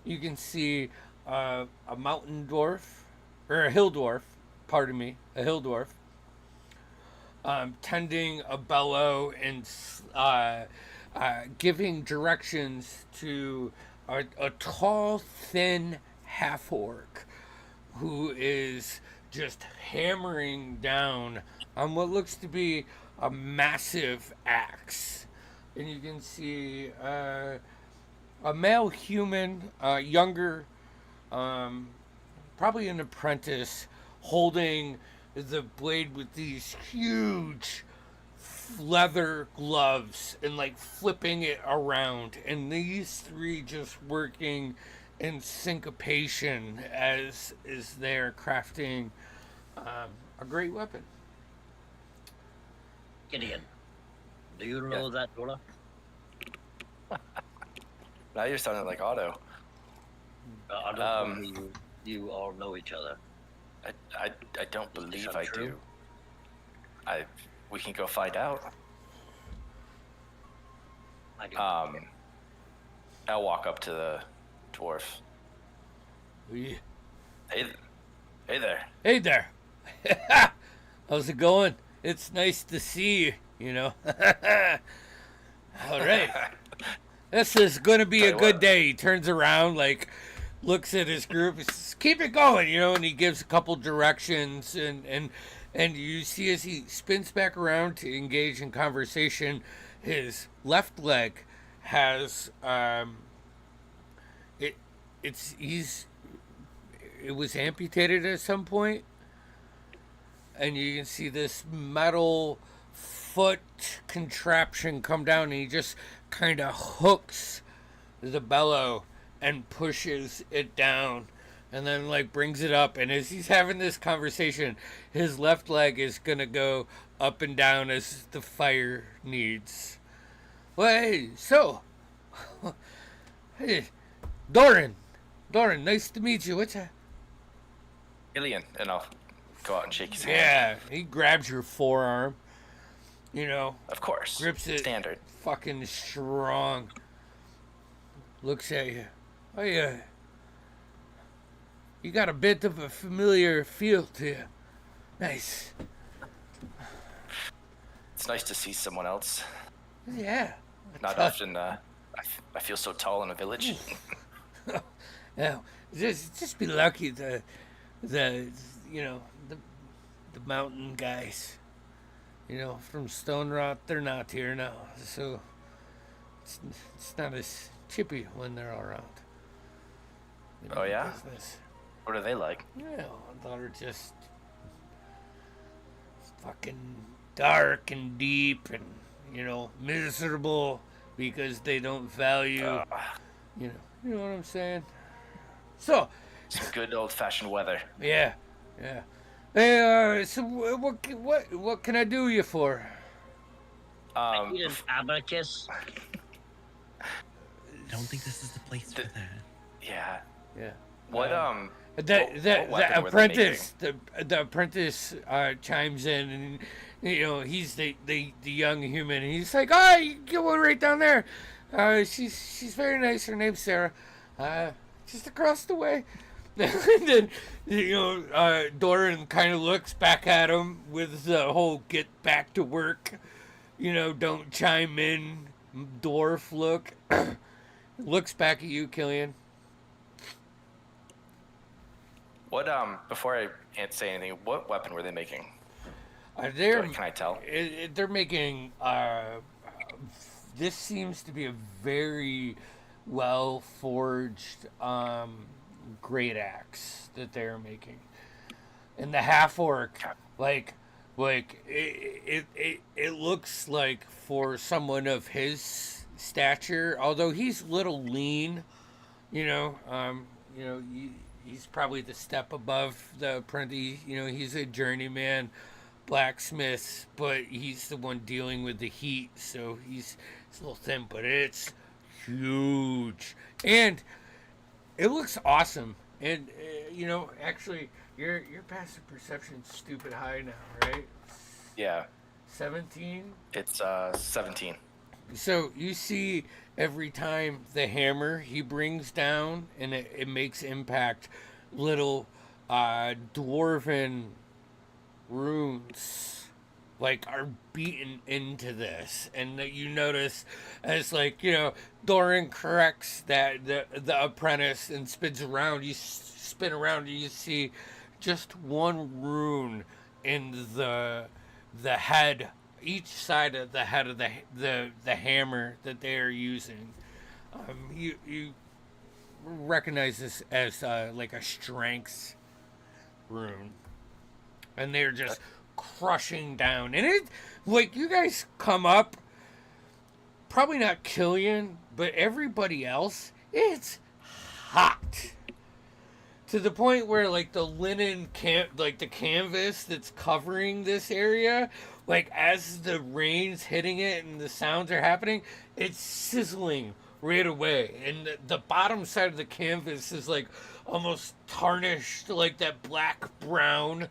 You can see a mountain dwarf, or a hill dwarf, pardon me, a hill dwarf, tending a bellow and giving directions to a tall, thin half-orc who is just hammering down on what looks to be a massive axe. And you can see a male human, younger, probably an apprentice, holding the blade with these huge leather gloves and like flipping it around, and these three just working in syncopation as they're crafting a great weapon. Gideon, do you know that Dora? Now you're sounding like Otto. I don't believe you all know each other. I don't believe that I true? do. We can go find out. I do. I'll walk up to the dwarf. Yeah. Hey there. Hey there. How's it going? It's nice to see you, All right. This is going to be Tell a you good what. day. He turns around, looks at his group, says, keep it going, and he gives a couple directions, and you see as he spins back around to engage in conversation, his left leg has it was amputated at some point, and you can see this metal foot contraption come down, and he just kind of hooks the bellow and pushes it down, and then brings it up, and as he's having this conversation, his left leg is gonna go up and down as the fire needs. Well, hey, so Doran, nice to meet you. What's that? Ilian, and I'll go out and shake his hand. Yeah, he grabs your forearm. You know, Of course. grips it Standard. fucking strong. Looks at you. Oh yeah. You got a bit of a familiar feel to you. Nice. It's nice to see someone else. Yeah. Not often I feel so tall in a village. Yeah. Just be lucky the you know the mountain guys. You know, from Stone Rot, they're not here now, so it's not as chippy when they're around. You know, Oh, yeah? business. What are they like? Yeah, they're just fucking dark and deep and, you know, miserable because they don't value, you know what I'm saying? So, Some good old-fashioned weather. yeah. Hey, so what can I do you for? I need an abacus. I don't think this is the place for that. Yeah. Yeah. What The what weapon were they apprentice, the apprentice chimes in, and you know he's the young human. And he's like, "Oh, you get one right down there. She's very nice. Her name's Sarah. Just across the way." And then you know Doran kind of looks back at him with the whole "get back to work," you know, don't chime in dwarf look. Looks back at you, Killian. What before I say anything, what weapon were they making? They're Can I tell? they're making this seems to be a very well forged great axe that they're making, and the half orc like it looks like for someone of his stature, although he's a little lean, you know, he's probably the step above the apprentice. You know, he's a journeyman blacksmith, but he's the one dealing with the heat, so he's a little thin, but it's huge and it looks awesome. And you know, actually, your passive perception's stupid high now, right? Yeah. 17. It's 17. So you see every time the hammer he brings down and it makes impact, little dwarven runes like are beaten into this, and that you notice as like, you know, Doran corrects that the apprentice and spins around. You spin around and you see just one rune in the head, each side of the head of the hammer that they are using. You recognize this as like a strength rune, and they're just crushing down. And it, like, you guys come up, probably not Killian, but everybody else, it's hot to the point where like the linen like the canvas that's covering this area, like as the rain's hitting it and the sounds are happening, it's sizzling right away, and the bottom side of the canvas is like almost tarnished, like that black brown,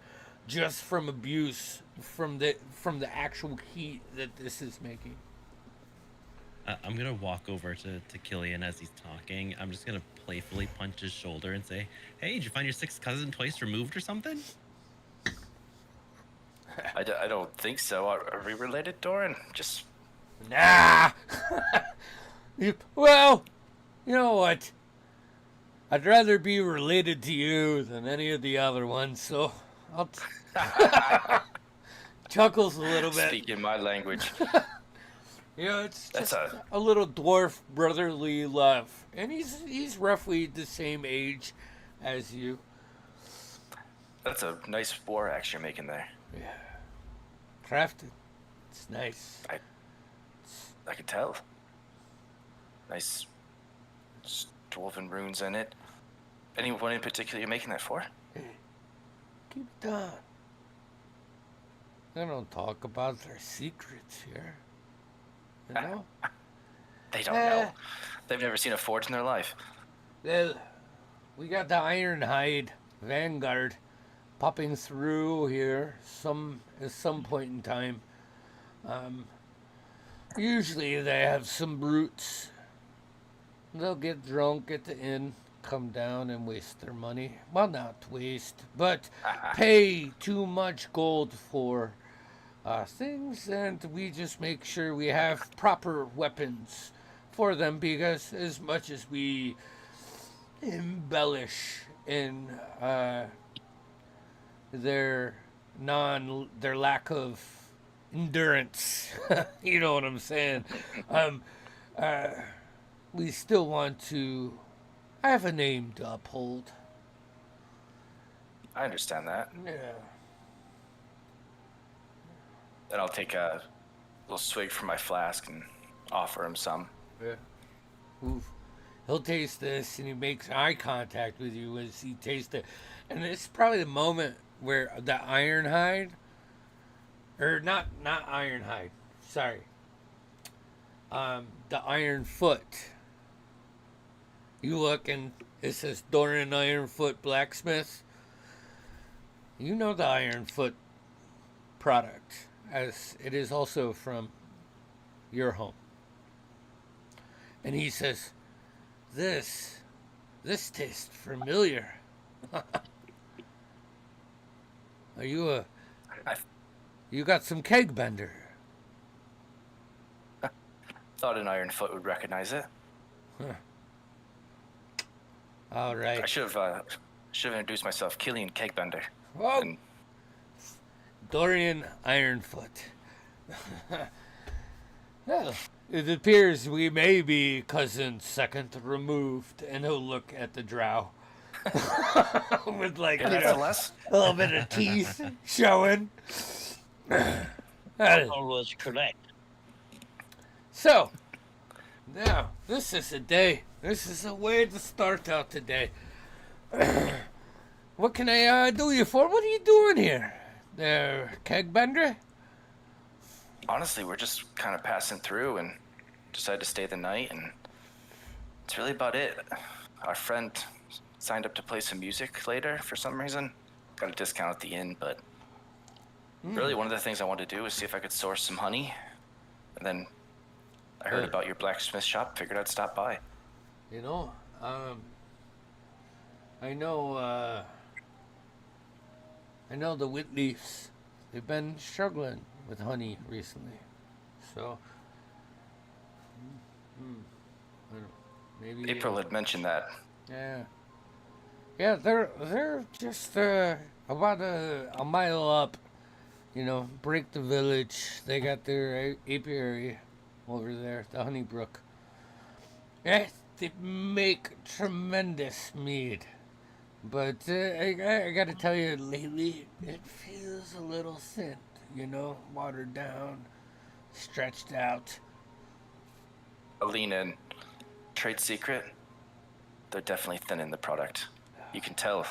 just from abuse from the actual heat that this is making. I'm gonna walk over to Killian as he's talking. I'm just gonna playfully punch his shoulder and say, "Hey, did you find your sixth cousin twice removed or something?" I don't think so. Are we related, Doran? Just Nah. Well, you know what? I'd rather be related to you than any of the other ones, so I'll chuckles a little bit. speaking my language. You know, it's That's just a little dwarf brotherly love, and he's roughly the same age as you. That's a nice war axe you're making there. Yeah, crafted. It's nice. I could tell. Nice dwarven runes in it. Anyone in particular you're making that for? Keep it down. They don't talk about their secrets here. You know? They don't know. They've never seen a forge in their life. Well, we got the Ironhide Vanguard popping through here at some point in time. Usually they have some brutes. They'll get drunk at the inn, come down and waste their money. Well, not waste, but pay too much gold for things, and we just make sure we have proper weapons for them, because as much as we embellish in their lack of endurance, you know what I'm saying, we still want to have a name to uphold. I understand that. Yeah. Then I'll take a little swig from my flask and offer him some. Yeah. Oof. He'll taste this, and he makes eye contact with you as he tastes it. And it's probably the moment where the Ironhide, or not Ironhide, sorry, the Iron Foot. You look and it says Doran Ironfoot Blacksmith. You know the Ironfoot product, as it is also from your home. And he says, This tastes familiar. Are you you got some keg bender? Thought an Ironfoot would recognize it. Huh. All right. I should have introduced myself, Killian Kegbender. Oh, And Dorian Ironfoot. Well, it appears we may be cousins second removed, and he'll look at the drow with like less. a little bit of teeth showing. All was correct. So, now, this is a day. This is a way to start out the day. What can I do you for? What are you doing here? Keg bender? Honestly, we're just kind of passing through and decided to stay the night, and it's really about it. Our friend signed up to play some music later for some reason. Got a discount at the inn, but really one of the things I wanted to do was see if I could source some honey. And then I heard about your blacksmith shop, figured I'd stop by. You know, I know the Whitleafs. They've been struggling with honey recently, so maybe April had mentioned that. Yeah, they're just about a mile up. You know, break the village. They got their apiary over there, the Honeybrook. Yeah, they make tremendous mead. But I got to tell you, lately, it feels a little thin, you know, watered down, stretched out. A lean in. Trade secret, they're definitely thinning the product. You can tell.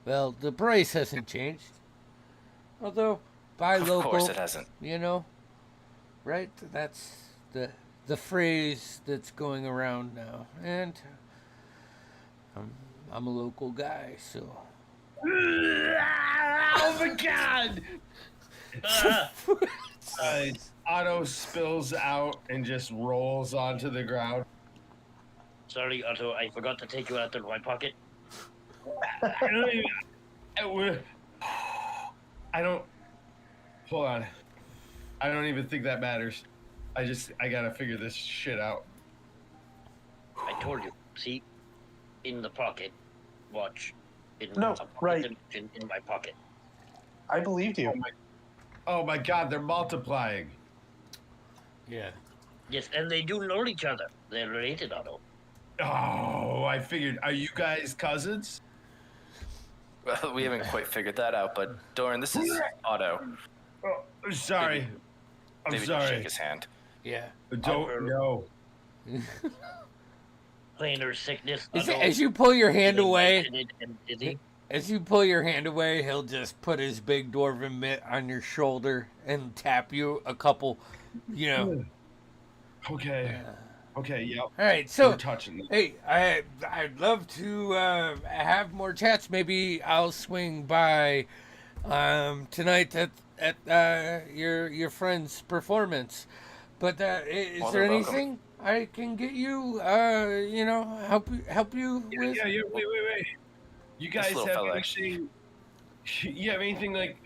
Well, the price hasn't changed. Although, buy local. Of course it hasn't. You know, right? That's the phrase that's going around now. And I'm a local guy, so. Oh my god! Otto spills out and just rolls onto the ground. Sorry, Otto, I forgot to take you out of my pocket. Hold on. I don't even think that matters. I gotta figure this shit out. I told you. See? In the pocket. Watch. In No, a pocket right. dimension in my pocket. I believed you. Oh my god, they're multiplying. Yeah. Yes, and they do know each other. They're related, Otto. Oh, I figured. Are you guys cousins? Well, we haven't quite figured that out, but Doran, this is Otto. Oh, sorry. I'm Maybe sorry. shake his hand. Yeah. Don't know. Plainer sickness. Is Otto. it, as you pull your hand Feeling away, lightheaded and dizzy. as you pull your hand away, he'll just put his big dwarven mitt on your shoulder and tap you a couple, you know. Okay. Okay, yep. All right, We're so touching it. hey, I'd love to have more chats. Maybe I'll swing by tonight at your friend's performance. But is More there than welcome. anything I can get you? Help you with? Yeah. Wait. You This guys little have fella actually. anything? You have anything like?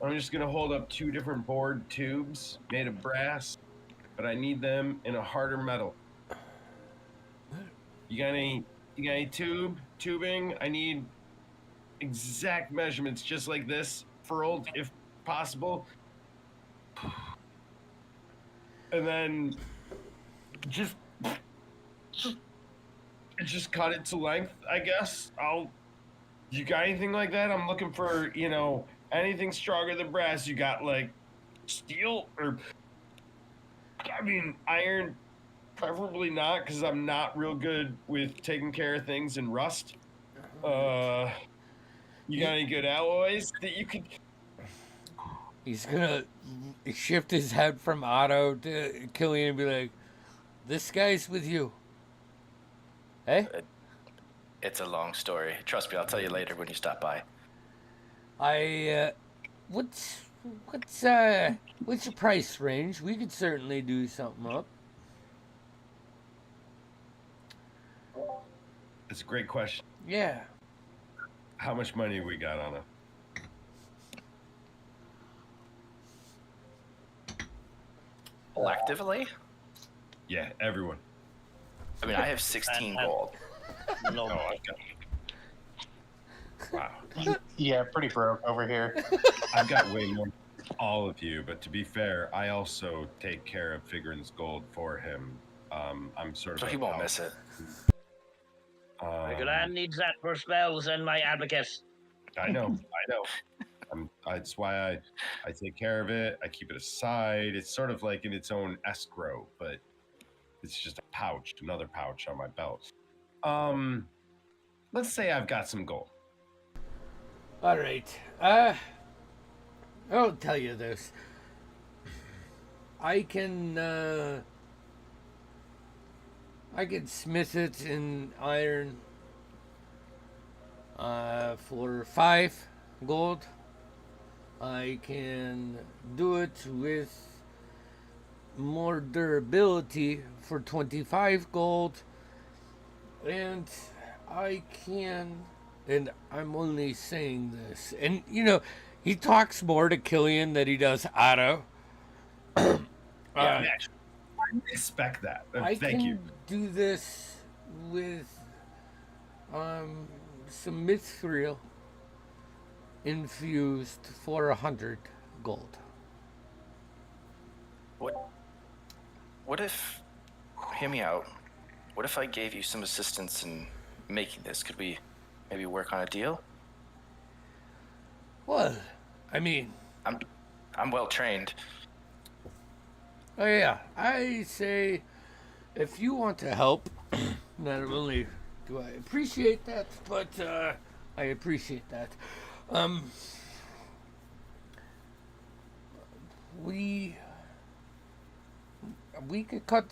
I'm just gonna hold up 2 different board tubes made of brass, but I need them in a harder metal. You got any? You got any tubing? I need exact measurements, just like this, furled if possible, and then just just cut it to length. I guess I'll. You got anything like that? I'm looking for anything stronger than brass. You got like steel or I mean iron, preferably not, because I'm not real good with taking care of things in rust. You got any good alloys that you could? He's gonna shift his head from Otto to Killian and be like, "This guy's with you." Hey, It's a long story. Trust me, I'll tell you later when you stop by. what's what's your price range? We could certainly do something up. That's a great question. Yeah. How much money we got on it? Collectively? Yeah, everyone. I mean, I have 16 gold. No, Oh, I've got. Wow, Yeah, pretty broke over here. I've got way more than all of you. But to be fair, I also take care of Figurin's gold for him. I'm sort of. So he won't miss it. Regular needs that for spells and my advocates. I know. That's why I take care of it. I keep it aside. It's sort of like in its own escrow, but it's just a pouch, another pouch on my belt. Let's say I've got some gold. All right. I'll tell you this. I can smith it in iron for 5 gold. I can do it with more durability for 25 gold. And and I'm only saying this, and he talks more to Killian than he does Otto. Yeah, actually, I didn't expect that. Thank you. Do this with some mithril infused for 100 gold. What if, hear me out, what if I gave you some assistance in making this? Could we maybe work on a deal? Well, I mean, I'm well trained. oh yeah, I say if you want to help, not only do I appreciate that, but I appreciate that. We could cut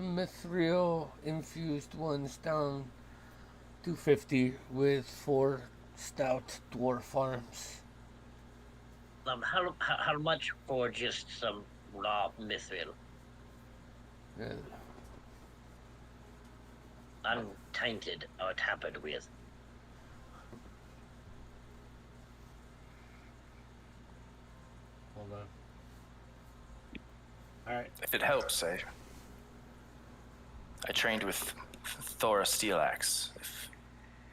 mithril infused ones down to 50 with 4 stout dwarf arms. How much for just some raw mithril? Untainted or tampered with. Hold on. All right. If it helps, I trained with Thora Steel Axe, if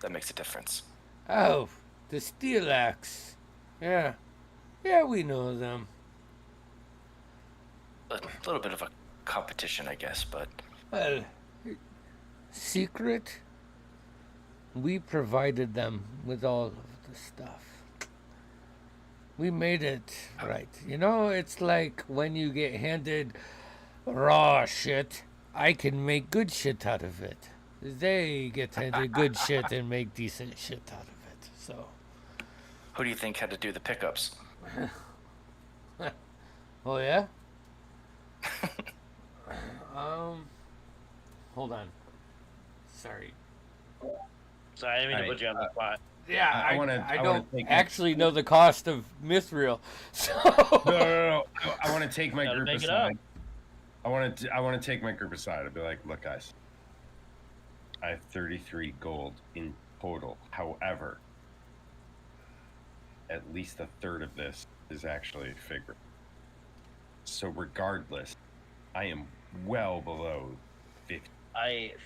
that makes a difference. Oh, the steel axe. Yeah, we know them. A little bit of a competition, I guess, but Well, secret. We provided them with all of the stuff. We made it right. It's like when you get handed raw shit, I can make good shit out of it. They get handed good shit and make decent shit out of it. So, who do you think had to do the pickups? oh yeah? Hold on. Sorry. Sorry, I didn't mean to put you on the spot. Yeah, I want I to don't take actually know the cost of Mithril, so. No. I want to take my Gotta group make it up. aside. I want to take my group aside. I'd be like, look, guys, I have 33 gold in total. However, at least a third of this is actually figure. So regardless, I am well below 50.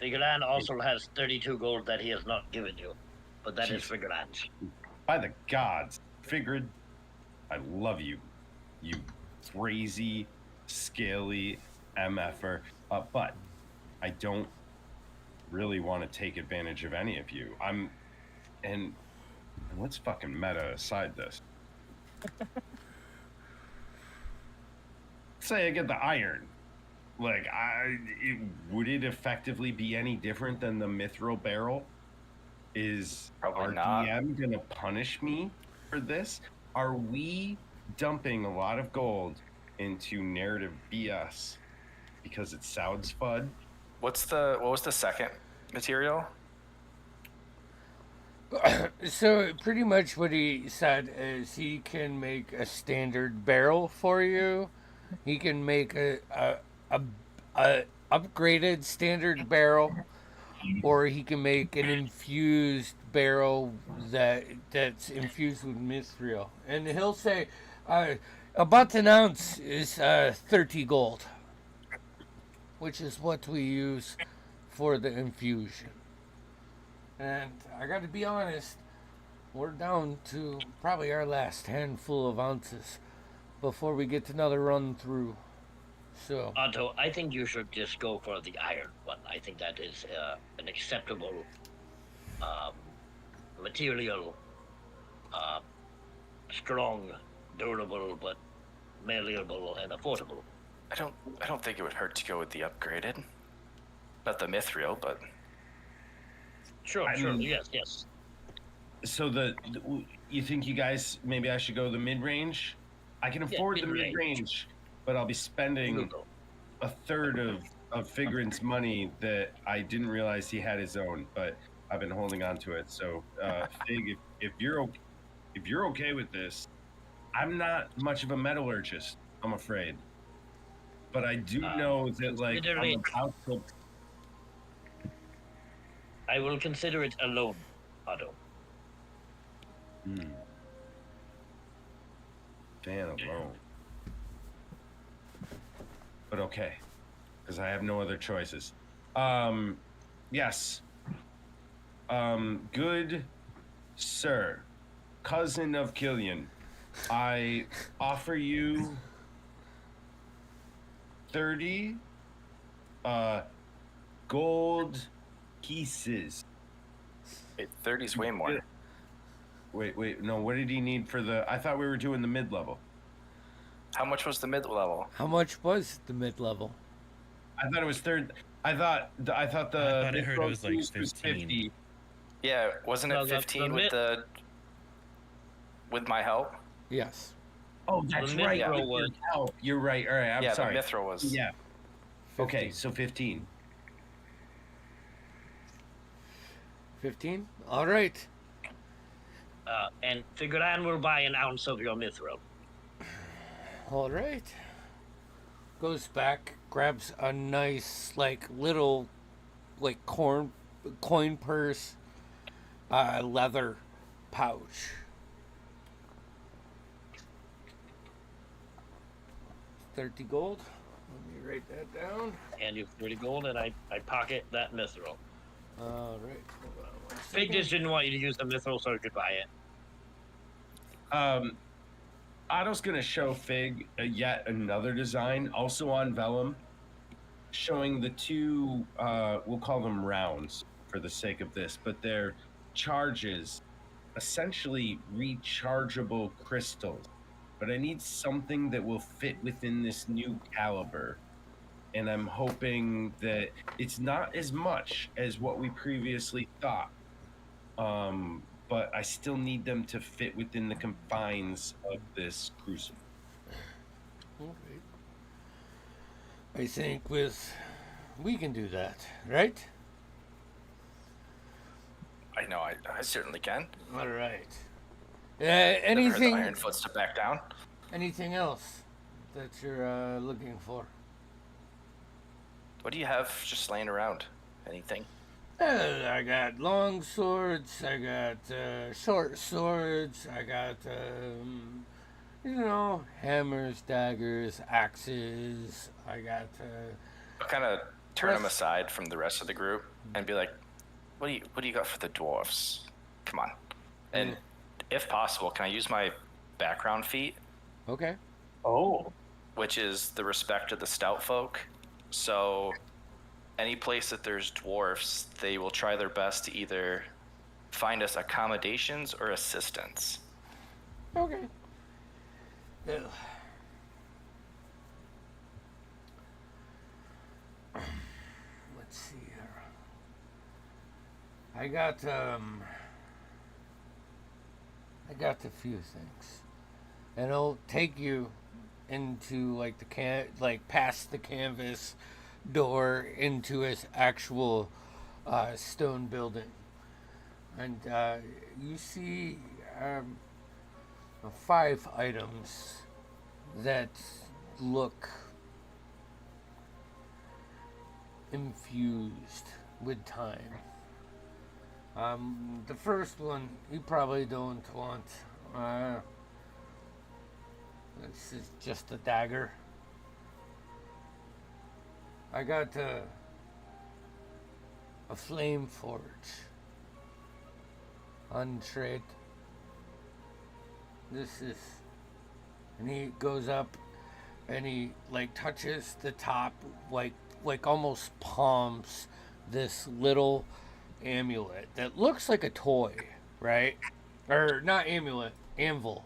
Figuran also has 32 gold that he has not given you, but that is Figuran's. By the gods, Figured, I love you, you crazy, scaly MFer. But I don't really want to take advantage of any of you. And let's fucking meta aside this. Say I get the iron. Like, would it effectively be any different than the mithril barrel? Is Probably our not. DM gonna punish me for this? Are we dumping a lot of gold into narrative BS because it sounds fun? What was the second material? So pretty much what he said is he can make a standard barrel for you. He can make a upgraded standard barrel, or he can make an infused barrel that's infused with mithril. And he'll say, about an ounce is 30 gold, which is what we use for the infusion. And I got to be honest, we're down to probably our last handful of ounces before we get another run through. So, Otto, I think you should just go for the iron one. I think that is an acceptable material, strong, durable, but malleable and affordable. I don't think it would hurt to go with the upgraded. Not the mithril, but Sure, I sure, mean- yes. So you think you guys, maybe I should go the mid-range? I can afford the mid-range. mid-range, but I'll be spending Google. a third of Figurin's money that I didn't realize he had his own, but I've been holding on to it. So, Fig, if you're okay with this, I'm not much of a metallurgist, I'm afraid, but I do know that like consider I'm it- about to. I will consider it a loan, Otto. Fan alone, but okay, because I have no other choices. Yes. Good sir, cousin of Killian, I offer you 30 gold pieces. wait, 30's way more. Wait, no, what did he need for the, I thought we were doing the mid-level. How much was the mid level? how much was the mid level? I thought it was third. I thought the I thought I heard it was like piece 15. Yeah, wasn't No, it the 15 mid- with my help? Yes. Oh, that's The right. mithril with your was- help. You're right. All right, I'm yeah, sorry. the mithril was. Yeah. Okay, 15. so 15. 15? All right. And Figuran will buy an ounce of your mithril. All right. Goes back, grabs a nice, like, little, like, coin purse, leather pouch. 30 gold. Let me write that down. And you 30 gold, and I pocket that mithril. All right. Hold on one Fig second. just didn't want you to use the mithril, so he could buy it. Otto's gonna show Fig yet another design, also on vellum, showing the two. We'll call them rounds for the sake of this, but they're charges, essentially rechargeable crystals. But I need something that will fit within this new caliber, and I'm hoping that it's not as much as what we previously thought. But I still need them to fit within the confines of this crucible. All right. I think with We can do that, right? I know, I certainly can. All right. Never heard the Anything? Ironfoots to back down. Anything else that you're looking for? What do you have just laying around? Anything? I got long swords. I got short swords. I got hammers, daggers, axes. I got I'll kind of turn him aside from the rest of the group and be like, what do you got for the dwarfs? Come on. And if possible, can I use my background feat, okay. Oh, which is the respect of the stout folk? So any place that there's dwarfs, they will try their best to either find us accommodations or assistance. Okay. Ew. Let's see here. I got a few things, and I'll take you into like past the canvas door into his actual stone building, and you see 5 items that look infused with time. The first one you probably don't want. This is just a dagger. I got a flame forge on trade. This is, and he goes up and he like touches the top, like almost palms this little amulet that looks like a toy, right? Or not amulet, anvil.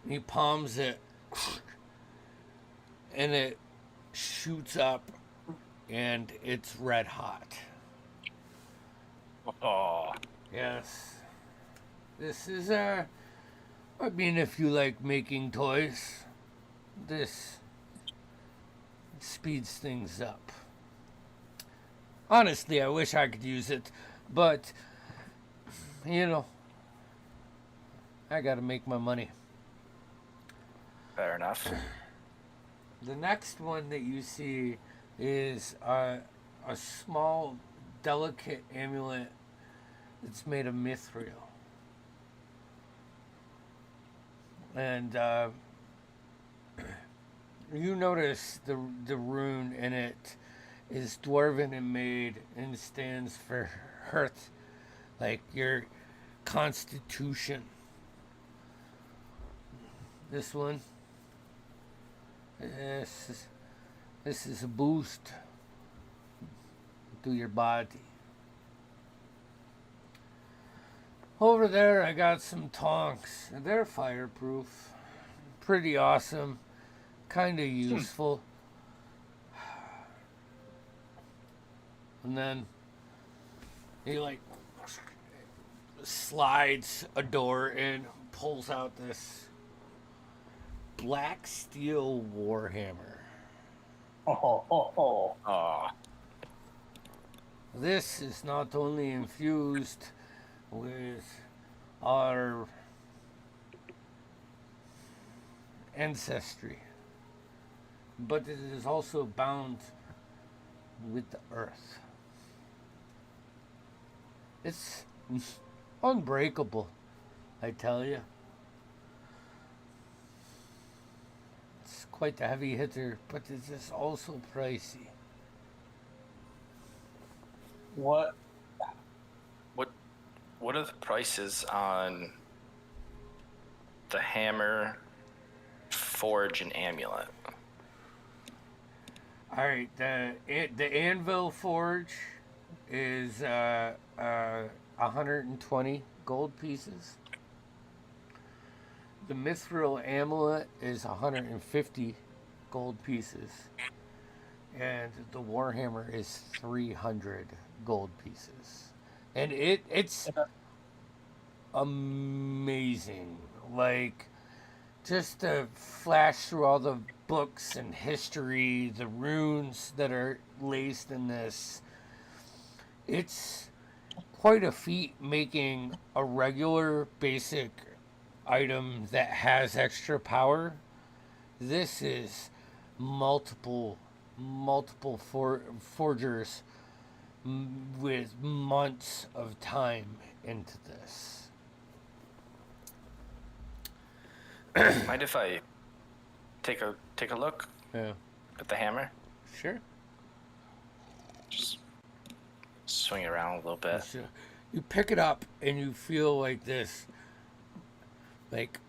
And he palms it and it shoots up and it's red hot. Oh, Yes. This is I mean, if you like making toys, this speeds things up. Honestly, I wish I could use it, but I gotta make my money. fair enough. The next one that you see is a small, delicate amulet that's made of mithril. And you notice the rune in it is dwarven and made and stands for hearth, like your constitution. This one, this is a boost to your body. Over there, I got some tonks. They're fireproof. Pretty awesome. Kind of useful. And then he like slides a door and pulls out this black steel warhammer. Oh, This is not only infused with our ancestry, but it is also bound with the earth. It's unbreakable, I tell you. It's quite a heavy hitter, but it is also pricey. what? what are the prices on the hammer, forge, and amulet? All right, the anvil forge is 120 gold pieces. The mithril amulet is 150 gold pieces, and the warhammer is 300 gold pieces. And it's amazing. Like, just to flash through all the books and history, the runes that are laced in this. It's quite a feat making a regular basic item that has extra power. This is multiple forgers with months of time into this. Mind if I take a look Yeah, at the hammer? sure. Just swing it around a little bit. So you pick it up and you feel like this, like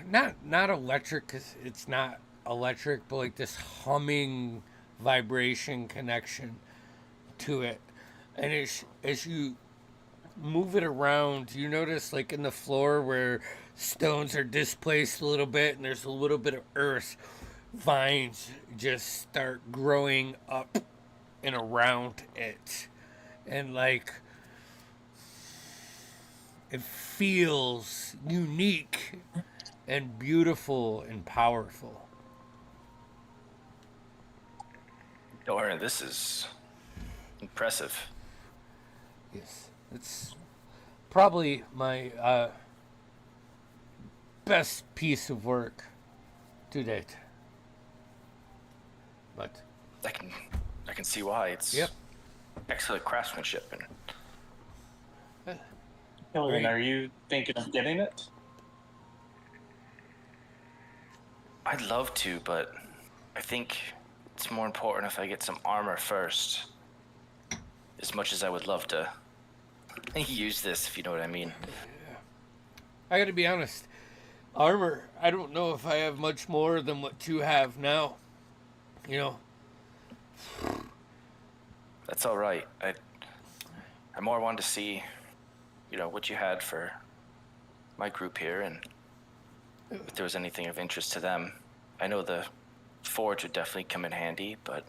not electric because it's not electric, but like this humming vibration connection to it. And as you move it around, you notice like in the floor where stones are displaced a little bit and there's a little bit of earth, vines just start growing up and around it. And like it feels unique and beautiful and powerful. Doran, this is impressive. Yes, it's probably my best piece of work to date. But I can see why. It's yep. excellent craftsmanship. And Killian, Right. are you thinking of getting it? I'd love to, but I think it's more important if I get some armor first. As much as I would love to use this, if you know what I mean. I gotta be honest, armor, I don't know if I have much more than what you have now. You know, That's all right. I more wanted to see, what you had for my group here, and if there was anything of interest to them. I know the forge would definitely come in handy, but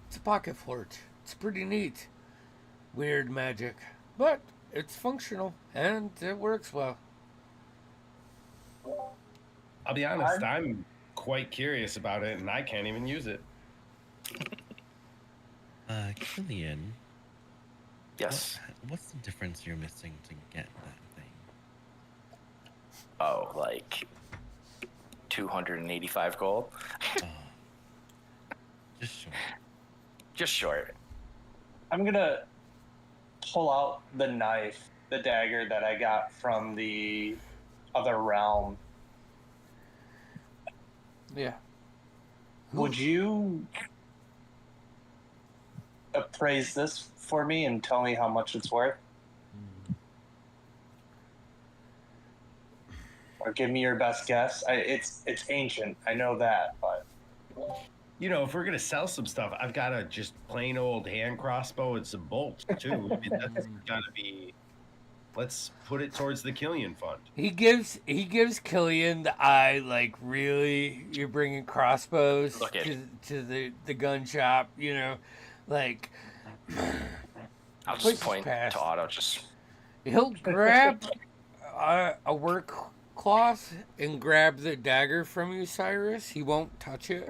it's a pocket forge. It's pretty neat. Weird magic. But it's functional and it works well. I'll be honest, I'm quite curious about it, and I can't even use it. Killian, yes. what's the difference you're missing to get that thing? Oh, like 285 gold? Just short. Just short. I'm gonna pull out the knife, the dagger that I got from the other realm. Yeah. Would you appraise this for me and tell me how much it's worth? Or give me your best guess? It's ancient, I know that, but If we're gonna sell some stuff, I've got a just plain old hand crossbow and some bolts too. I mean, that's gotta be. Let's put it towards the Killian fund. He gives Killian the eye, like, really? You're bringing crossbows Look at to the gun shop, like I'll Push just point past. to Otto. Just he'll grab a work cloth and grab the dagger from you, Cyrus. He won't touch it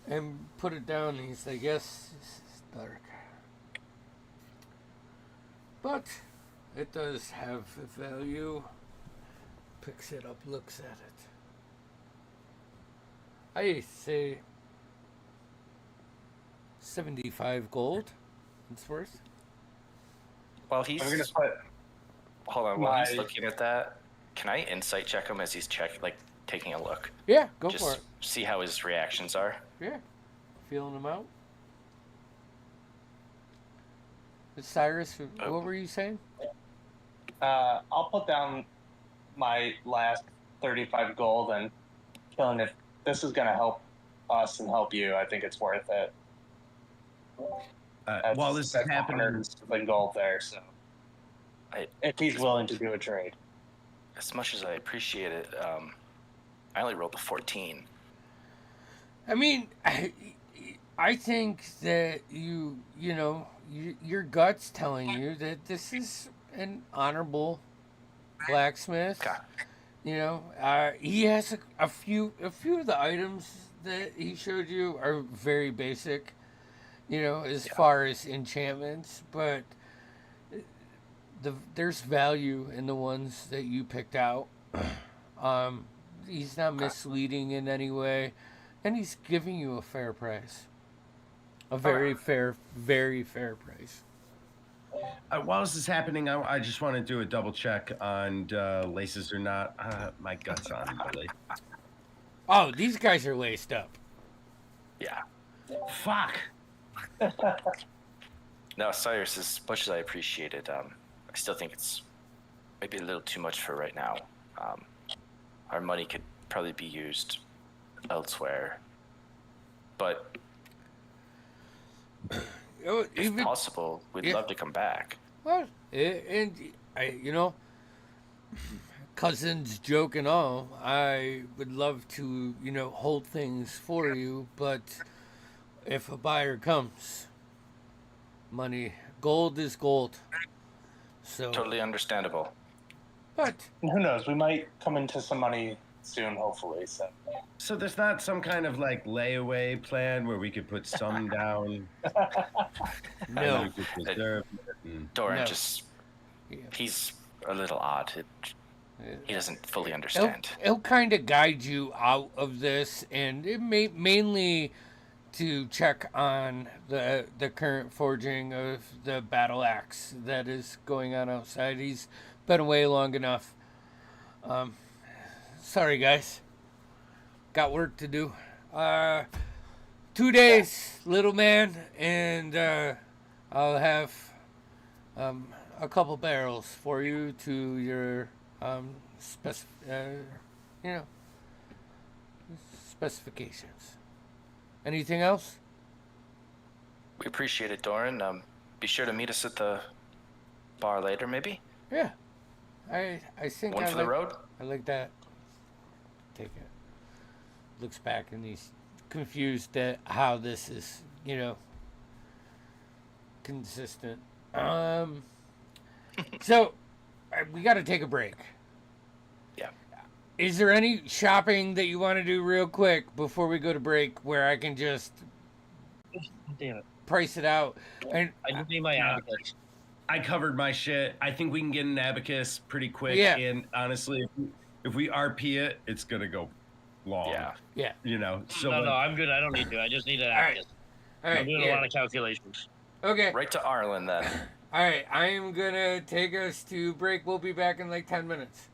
and put it down. And he's like, "Yes, it's dark, but it does have value." Picks it up, looks at it. I say 75 gold. It's worth. while he's I'm gonna put hold on. While he's my- looking at that, can I insight check him as he's taking a look? Yeah, go Just for it. see how his reactions are. Yeah, feeling them out. Cyrus, what were you saying? I'll put down my last 35 gold and killing if this is gonna help us and help you, I think it's worth it. While this is that's happening, 100 something gold there, so if he's willing to do a trade. As much as I appreciate it, I only rolled a 14. I mean, I think that your gut's telling you that this is an honorable blacksmith. Okay. He has a few of the items that he showed you are very basic. As Yeah. far as enchantments, but there's value in the ones that you picked out. Um, he's not Okay. misleading in any way, and he's giving you a fair price, a Okay. very fair price. While this is happening, I just want to do a double check on laces or not. My gut's on, Billy. Oh, these guys are laced up. Yeah. Fuck. No, Cyrus, as much as I appreciate it, I still think it's maybe a little too much for right now. Um, our money could probably be used elsewhere. But if Even possible, we'd yeah. love to come back. Well, and cousins joke and all. I would love to hold things for you, but if a buyer comes, money, gold is gold. So, Totally understandable. but Who knows? We might come into some money soon, hopefully. So there's not some kind of like layaway plan where we could put some down and no, we could preserve it. And... Doran No. just, Yeah. he's a little odd. He doesn't fully It'll, understand. it'll kind of guide you out of this, and it mainly to check on the current forging of the battle axe that is going on outside. He's been away long enough. Sorry, guys. Got work to do. 2 days, little man, and I'll have a couple barrels for you to your you know, specifications. Anything else? We appreciate it, Doran. Be sure to meet us at the bar later, maybe? Yeah. I think One I for the like road? I like that. Take it. Looks back and he's confused at how this is, consistent. So we got to take a break. Yeah. Is there any shopping that you want to do real quick before we go to break where I can just Damn it. price it out? And I just need my abacus. I covered my shit. I think we can get an abacus pretty quick. Yeah. And honestly, if we RP it, it's gonna go long. Yeah. yeah. So No, like, I'm good. I don't need to. I just need an All right. abacus. All I'm right. doing a Yeah. lot of calculations. Okay. Right to Arlen, then. All right. I am gonna take us to break. We'll be back in like 10 minutes.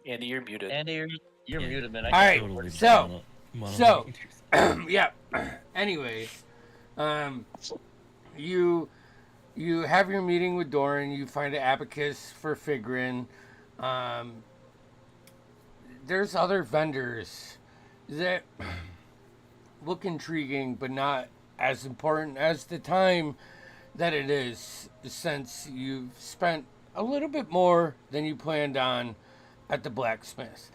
Andy, you're muted. Andy, you're Yeah. muted, man. All right, Totally so mono- yeah. Anyways, you you have your meeting with Doran. You find an abacus for Figrin. Um, there's other vendors that look intriguing, but not as important as the time that it is, since you've spent a little bit more than you planned on at the blacksmith.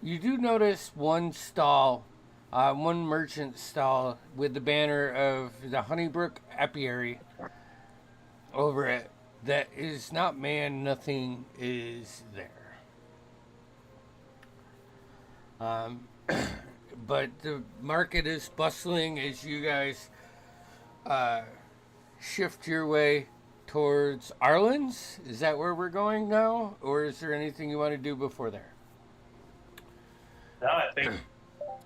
You do notice one stall, one merchant stall with the banner of the Honeybrook Apiary over it that is not manned, nothing is there. But the market is bustling as you guys shift your way towards Arlen's. Is that where we're going now? Or is there anything you want to do before there? No, I think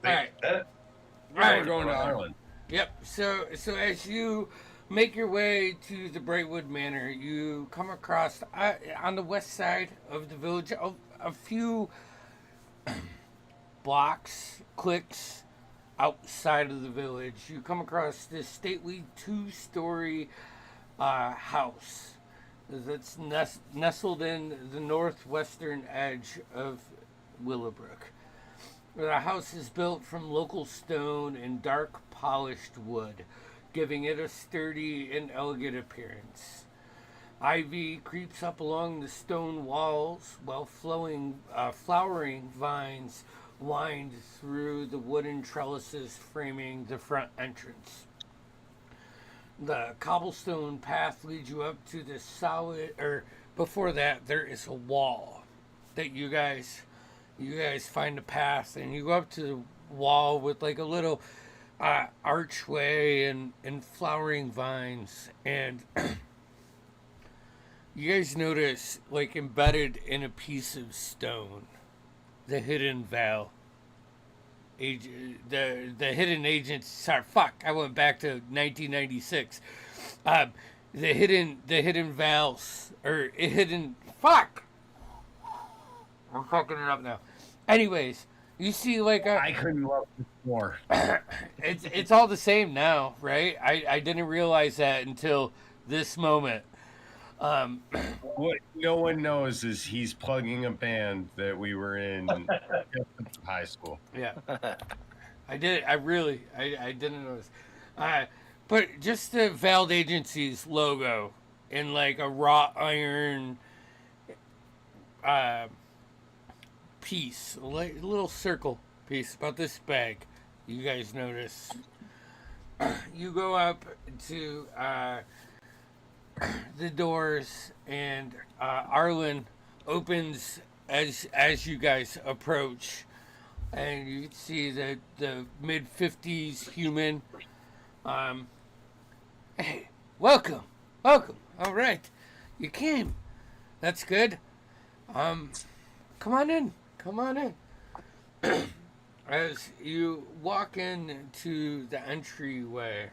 Alright. that. Yeah, we're going to Ireland. Yep. So as you make your way to the Brightwood Manor, you come across on the west side of the village a few blocks, clicks outside of the village. You come across this stately two-story house that's nestled in the northwestern edge of Willowbrook. The house is built from local stone and dark polished wood, giving it a sturdy and elegant appearance. Ivy creeps up along the stone walls while flowering vines wind through the wooden trellises framing the front entrance. The cobblestone path leads you up to the before that there is a wall that you guys find a path, and you go up to the wall with like a little archway and flowering vines, and you guys notice, like, embedded in a piece of stone, the hidden veil. The hidden agents. Sorry, fuck. I went back to 1996. The hidden veils or hidden. Fuck. I'm fucking it up now. Anyways, you see like I couldn't love this more. it's all the same now, right? I didn't realize that until this moment. What no one knows is he's plugging a band that we were in high school. Yeah. I did. I didn't notice. But just the Veiled Agency's logo in like a wrought iron piece, a little circle piece about this bag. You guys notice. You go up to the doors, and Arlen opens as you guys approach, and you see the mid-50s human. Hey, welcome. All right, you came. That's good. Come on in. As you walk into the entryway,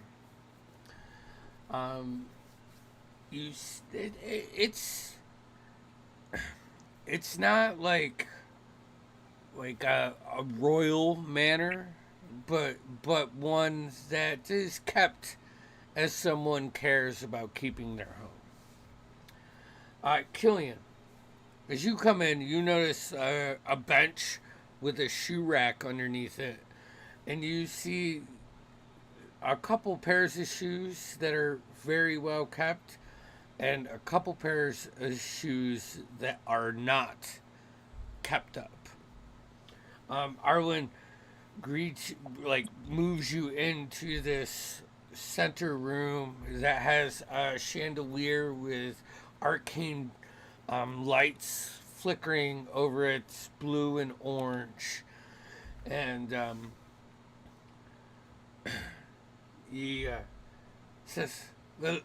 it's not like a royal manor, but one that is kept as someone cares about keeping their home. Killian, as you come in, you notice a bench with a shoe rack underneath it, and you see a couple pairs of shoes that are very well kept, and a couple pairs of shoes that are not kept up. Arlen moves you into this center room that has a chandelier with arcane lights flickering over its blue and orange, and he says, "Well,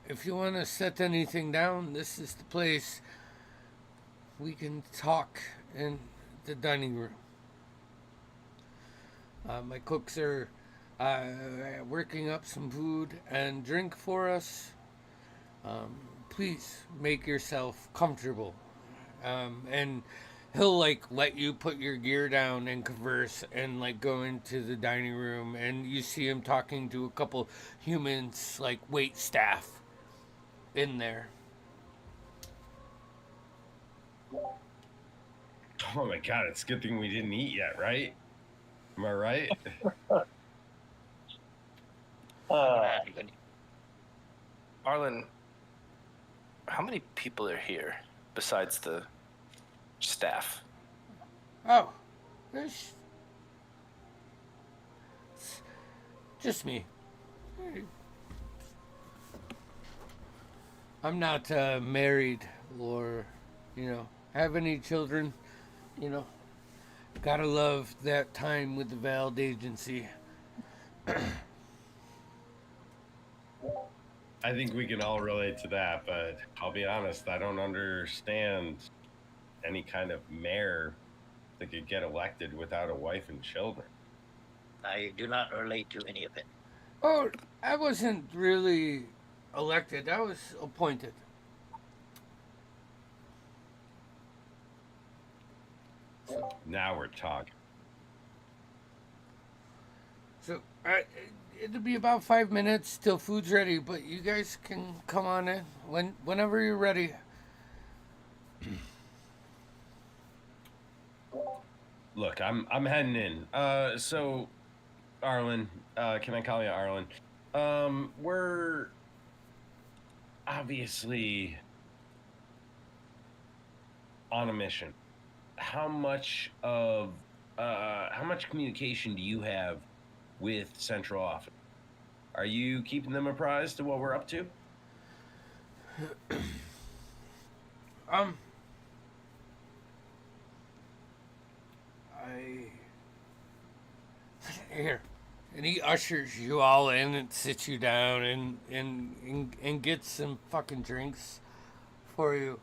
if you want to set anything down, this is the place. We can talk in the dining room. My cooks are working up some food and drink for us. please make yourself comfortable. And he'll like let you put your gear down and converse and like go into the dining room, and you see him talking to a couple humans, like wait staff in there. Oh my god, it's a good thing we didn't eat yet, right? Am I right? Arlen, how many people are here besides the staff? Oh, there's it's just me. I'm not married or, have any children. Gotta love that time with the Vald Agency. I think we can all relate to that, but I'll be honest, I don't understand any kind of mayor that could get elected without a wife and children. I do not relate to any of it. Oh, I wasn't really elected. I was appointed. Now we're talking. So it'll be about 5 minutes till food's ready, but you guys can come on in whenever you're ready. Look, I'm heading in. So, Arlen, can I call you Arlen? We're obviously on a mission. How much communication do you have with Central Office? Are you keeping them apprised of what we're up to? Here, and he ushers you all in and sits you down and gets some fucking drinks for you.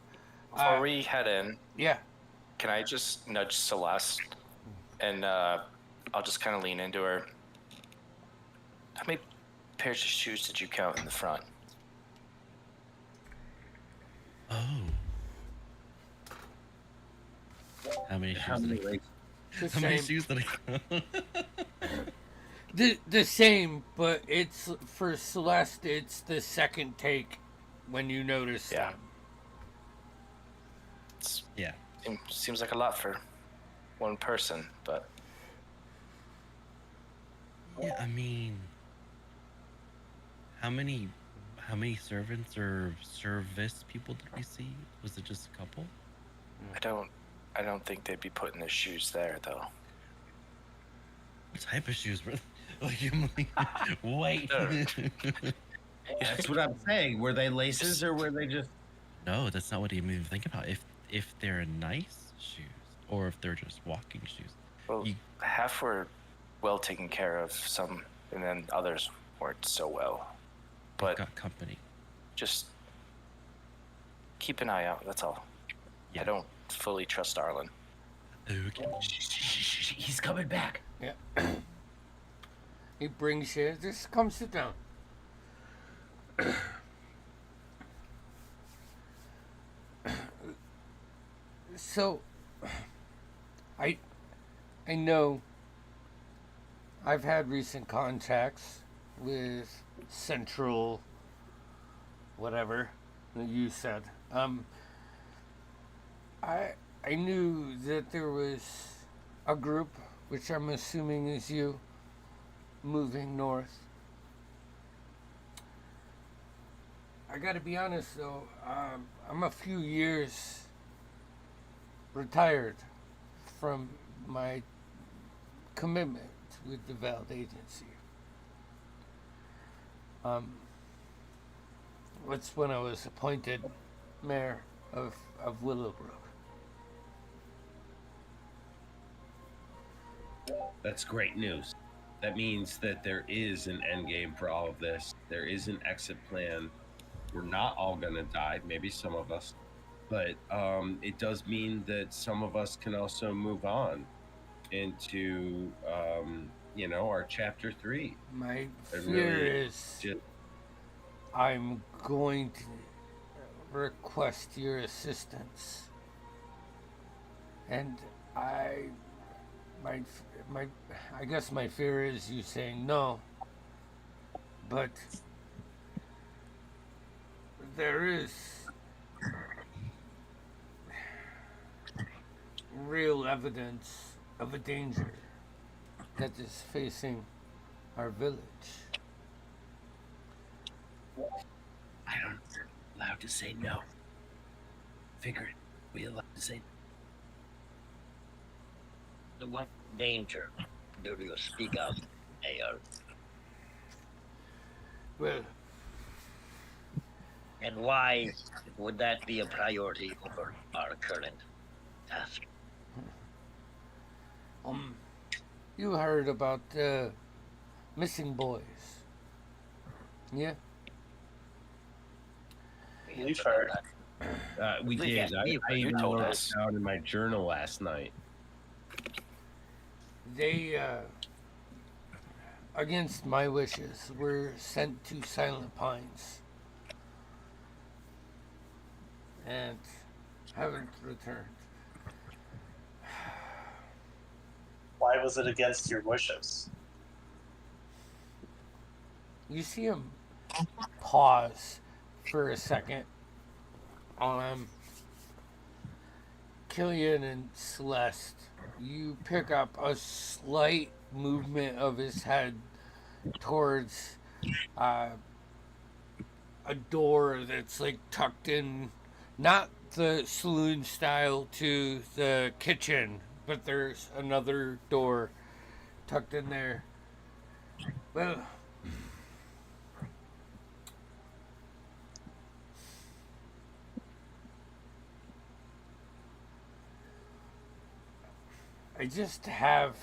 Before we head in, Yeah. can I just nudge Celeste and I'll just kind of lean into her. How many pairs of shoes did you count in the front? Oh. How many shoes did I The How many same. shoes did I The same, but it's for Celeste. It's the second take when you notice Yeah. them. Yeah. Seems like a lot for one person, but Yeah, I mean, how many servants or service people did we see? Was it just a couple? I don't think they'd be putting their shoes there though. What type of shoes were they? Like, I'm like, wait. That's what I'm saying. Were they laces or were they just... No, that's not what you even think about. If they're nice shoes or if they're just walking shoes. Well, half were well taken care of, some, and then others weren't so well. But Got company. just keep an eye out. That's all. Yeah. I don't fully trust Arlen. Okay. He's coming back. Yeah. He brings you. Just come sit down. So, I know I've had recent contacts with Central, whatever that you said. I knew that there was a group, which I'm assuming is you, moving north. I gotta be honest though, I'm a few years retired from my commitment with the Vald Agency. That's when I was appointed mayor of Willowbrook. That's great news. That means that there is an end game for all of this. There is an exit plan. We're not all going to die, maybe some of us. But it does mean that some of us can also move on into, our chapter 3. My It fear really is just- I'm going to, request your assistance. And I, my, my, I guess my fear is you saying no. But there is real evidence of a danger that is facing our village. I don't allowed to say no. Figured we allowed to say The what danger do you speak of, Mayor? Well, And why would that be a priority over our current task? you heard about missing boys. Yeah? We've heard. We Yeah, did. I you even told wrote it us. down in my journal last night. They, against my wishes, were sent to Silent Pines and haven't returned. Why was it against your wishes? You see him pause for a second. Killian and Celeste, you pick up a slight movement of his head towards a door that's like tucked in, not the saloon style to the kitchen, but there's another door tucked in there. Well, I just have,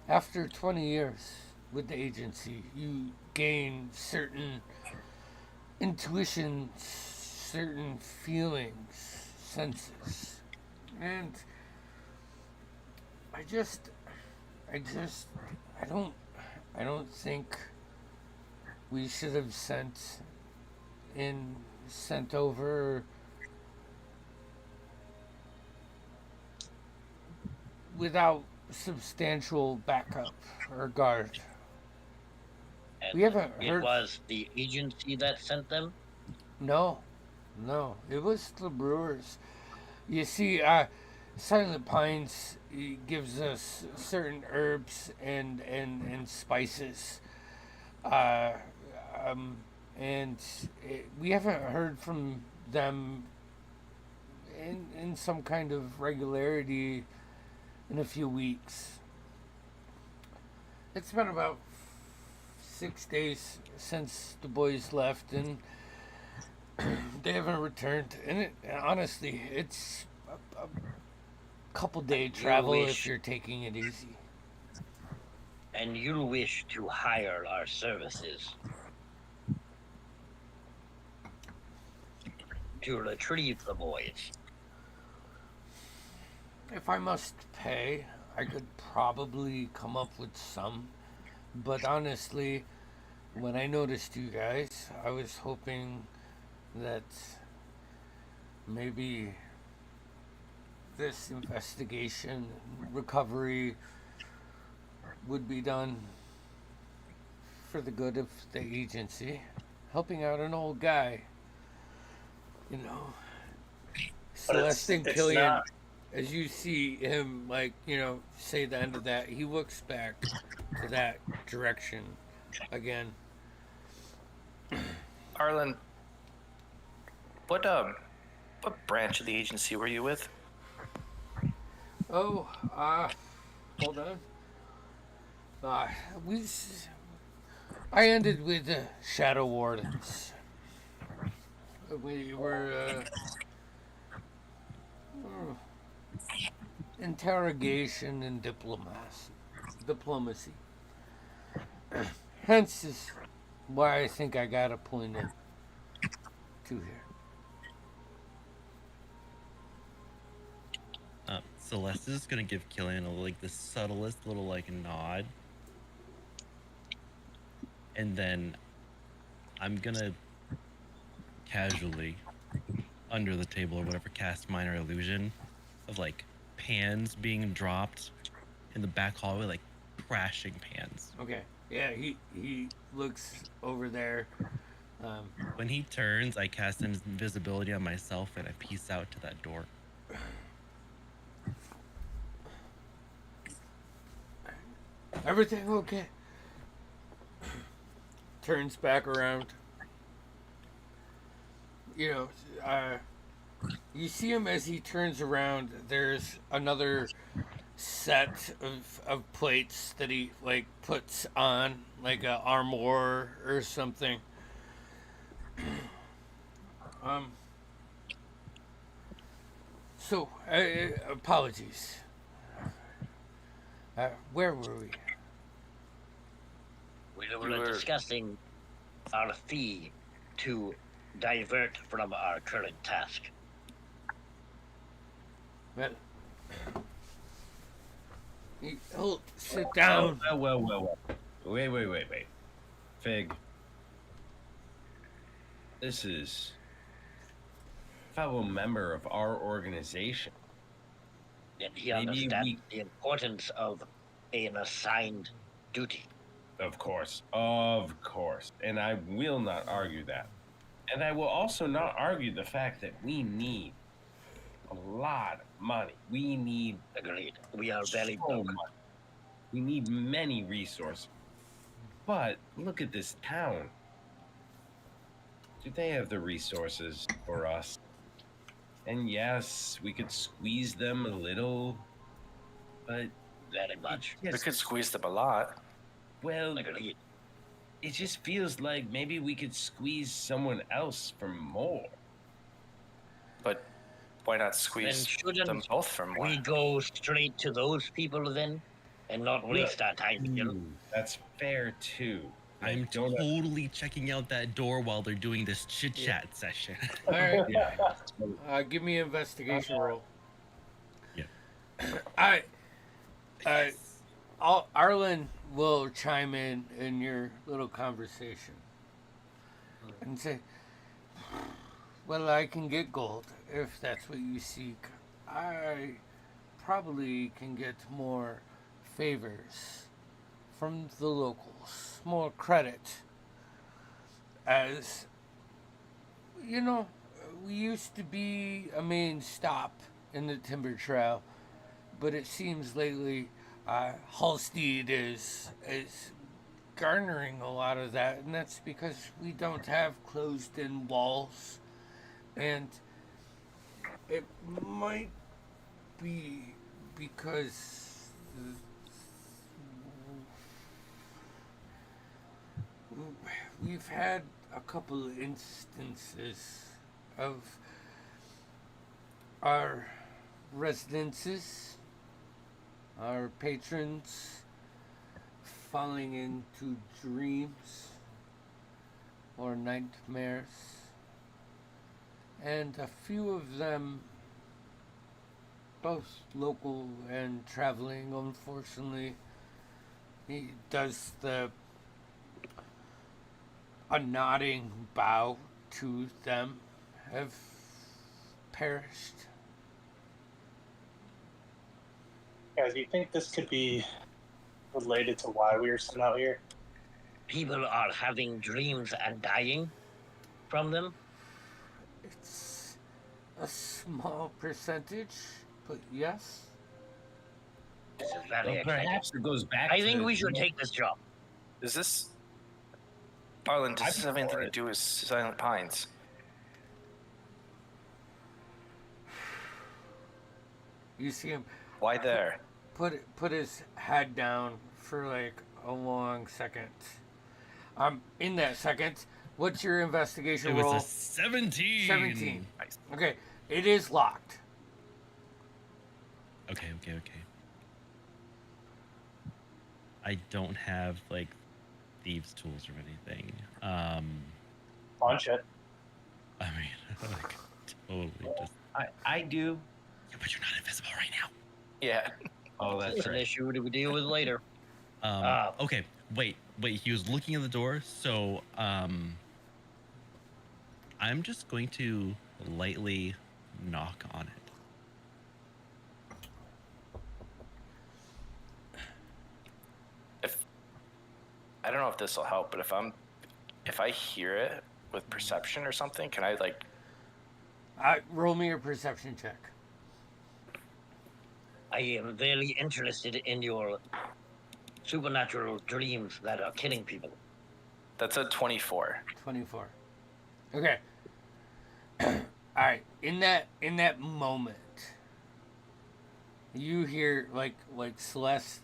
after 20 years with the agency, you gain certain intuitions, certain feelings, senses. And I don't think we should have sent over without substantial backup or guard. And We haven't it heard. was the agency that sent them? No, it was the brewers. You see, Silent Pines gives us certain herbs and spices, uh, and we haven't heard from them in some kind of regularity in a few weeks. It's been about 6 days since the boys left, and they haven't returned. And honestly, it's a couple day travel if you're taking it easy. And you wish to hire our services to retrieve the boys. If I must pay, I could probably come up with some. But honestly, when I noticed you guys, I was hoping that maybe this investigation recovery would be done for the good of the agency, helping out an old guy. You know, But Celeste and it's Killian, not. as you see him, like, say the end of that, he looks back to that direction again. Arlen, what branch of the agency were you with? Oh, hold on. We, I ended with the Shadow Wardens. We were, interrogation and diplomacy. Hence is why I think I got appointed to here. Celeste is gonna give Killian the subtlest little nod, and then I'm gonna casually under the table or whatever, cast minor illusion of like pans being dropped in the back hallway, like crashing pans. Okay. Yeah, he looks over there. When he turns, I cast invisibility on myself and I peace out to that door. Everything okay? Turns back around. You know, you see him as he turns around. There's another set of plates that he like puts on, like a armor or something. So, apologies. Where were we? We You were were- discussing our fee to divert from our current task. Well, he'll sit down. Well. Wait. Fig. This is a fellow member of our organization. And he Maybe understands the importance of an assigned duty. Of course. And I will not argue that. And I will also not argue the fact that we need a lot of money. We need Agreed. We are very so broke. much. We need many resources. But look at this town. Do they have the resources for us? And yes, we could squeeze them a little, but Very much. We could squeeze them a lot. well, Agreed. it just feels like maybe we could squeeze someone else for more. But why not Then squeeze shouldn't them both for more? we go straight to those people then, and not waste our time here? That's fair too. I'm Like, don't totally checking out that door while they're doing this chit chat session. All right. yeah. Give me an investigation roll. Yeah. Arlen will chime in your little conversation and say, "Well, I can get gold if that's what you seek. I probably can get more favors from the locals, more credit. As you know, we used to be a main stop in the timber trail, but it seems lately Halstead is garnering a lot of that, and that's because we don't have closed-in walls, and it might be because we've had a couple of instances of our residences, our patrons falling into dreams or nightmares, and a few of them, both local and traveling, unfortunately, he does a nodding bow to them, have perished. Guys, do you think this could be related to why we were sent out here? People are having dreams and dying from them. It's a small percentage, but yes. This is very Well, exciting. perhaps it goes back. I think to, we should take this job. Is this... Arlen, does I'm this have anything for to it. do with Silent Pines? You see him Why there? put his head down for like a long second. In that second, what's your investigation It was roll? a 17. 17. Nice. Okay, it is locked. Okay. I don't have like thieves' tools or anything. Launch it. I mean, like totally just. I do. Yeah, but you're not invisible right now. Yeah. Oh, that's It's an right. issue to deal with later. Okay, wait. He was looking at the door, so I'm just going to lightly knock on it. If I don't know if this will help, but if I hear it with perception or something, can I like? Roll me a perception check. I am very interested in your supernatural dreams that are killing people. That's a 24. 24. Okay. All right. In that moment, you hear like Celeste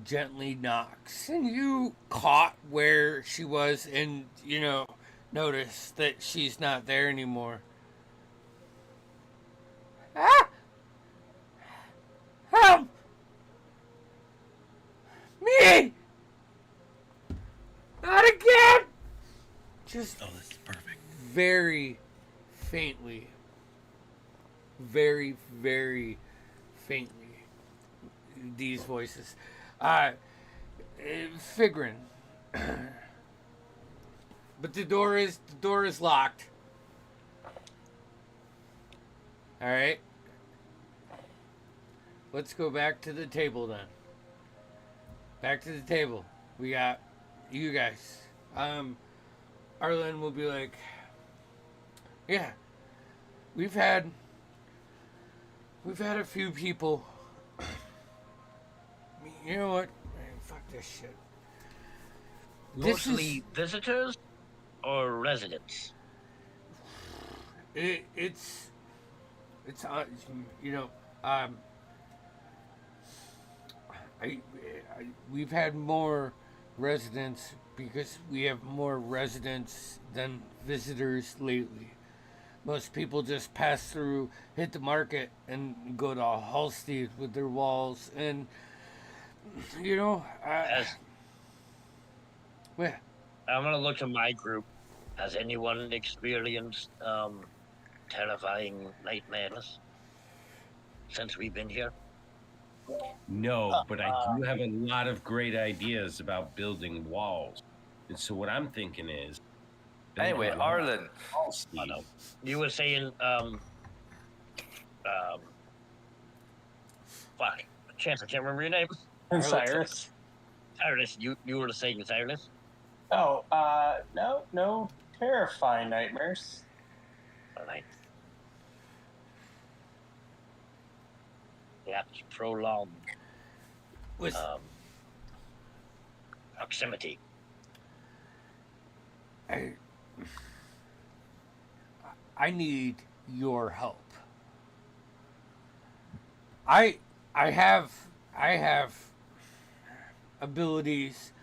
gently knocks, and you caught where she was, and notice that she's not there anymore. Ah! Help! Me! Not again! Just Oh, this is perfect. very faintly. Very, very faintly. These voices. Figrin. But the door is locked. Alright. Let's go back to the table then. Back to the table. We got you guys. Arlen will be like, yeah, we've had a few people. You know what? Man, fuck this shit. Mostly visitors or residents? It's we've had more residents because we have more residents than visitors lately. Most people just pass through, hit the market, and go to Halstead with their walls. And well, I'm gonna look to my group. Has anyone experienced terrifying nightmares since we've been here? No, but I do have a lot of great ideas about building walls. And so what I'm thinking is, Anyway, Arlen, You were saying fuck. Chance, I can't remember your name. Cyrus. Cyrus, you were saying Cyrus? Oh, no terrifying nightmares. Alright. Perhaps prolonged with proximity. I need your help. I have abilities,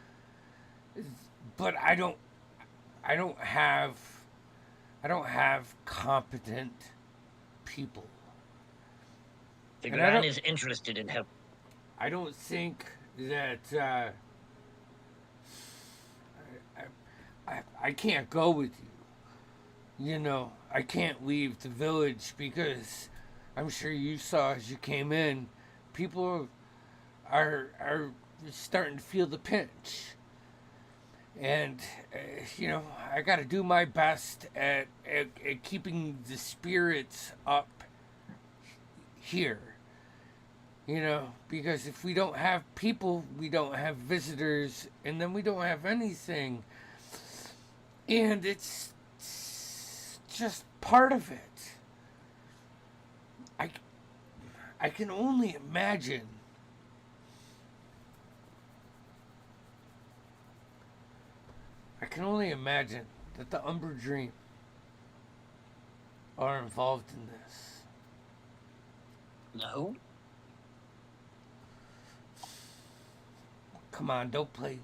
but I don't have competent people. Figran is interested in help. I don't think that I can't go with you. I can't leave the village because I'm sure you saw as you came in, people are starting to feel the pinch. And, I got to do my best at keeping the spirits up here. Because if we don't have people, we don't have visitors, and then we don't have anything. And it's just part of it. I can only imagine that the Umber Dream are involved in this. No? Come on, don't play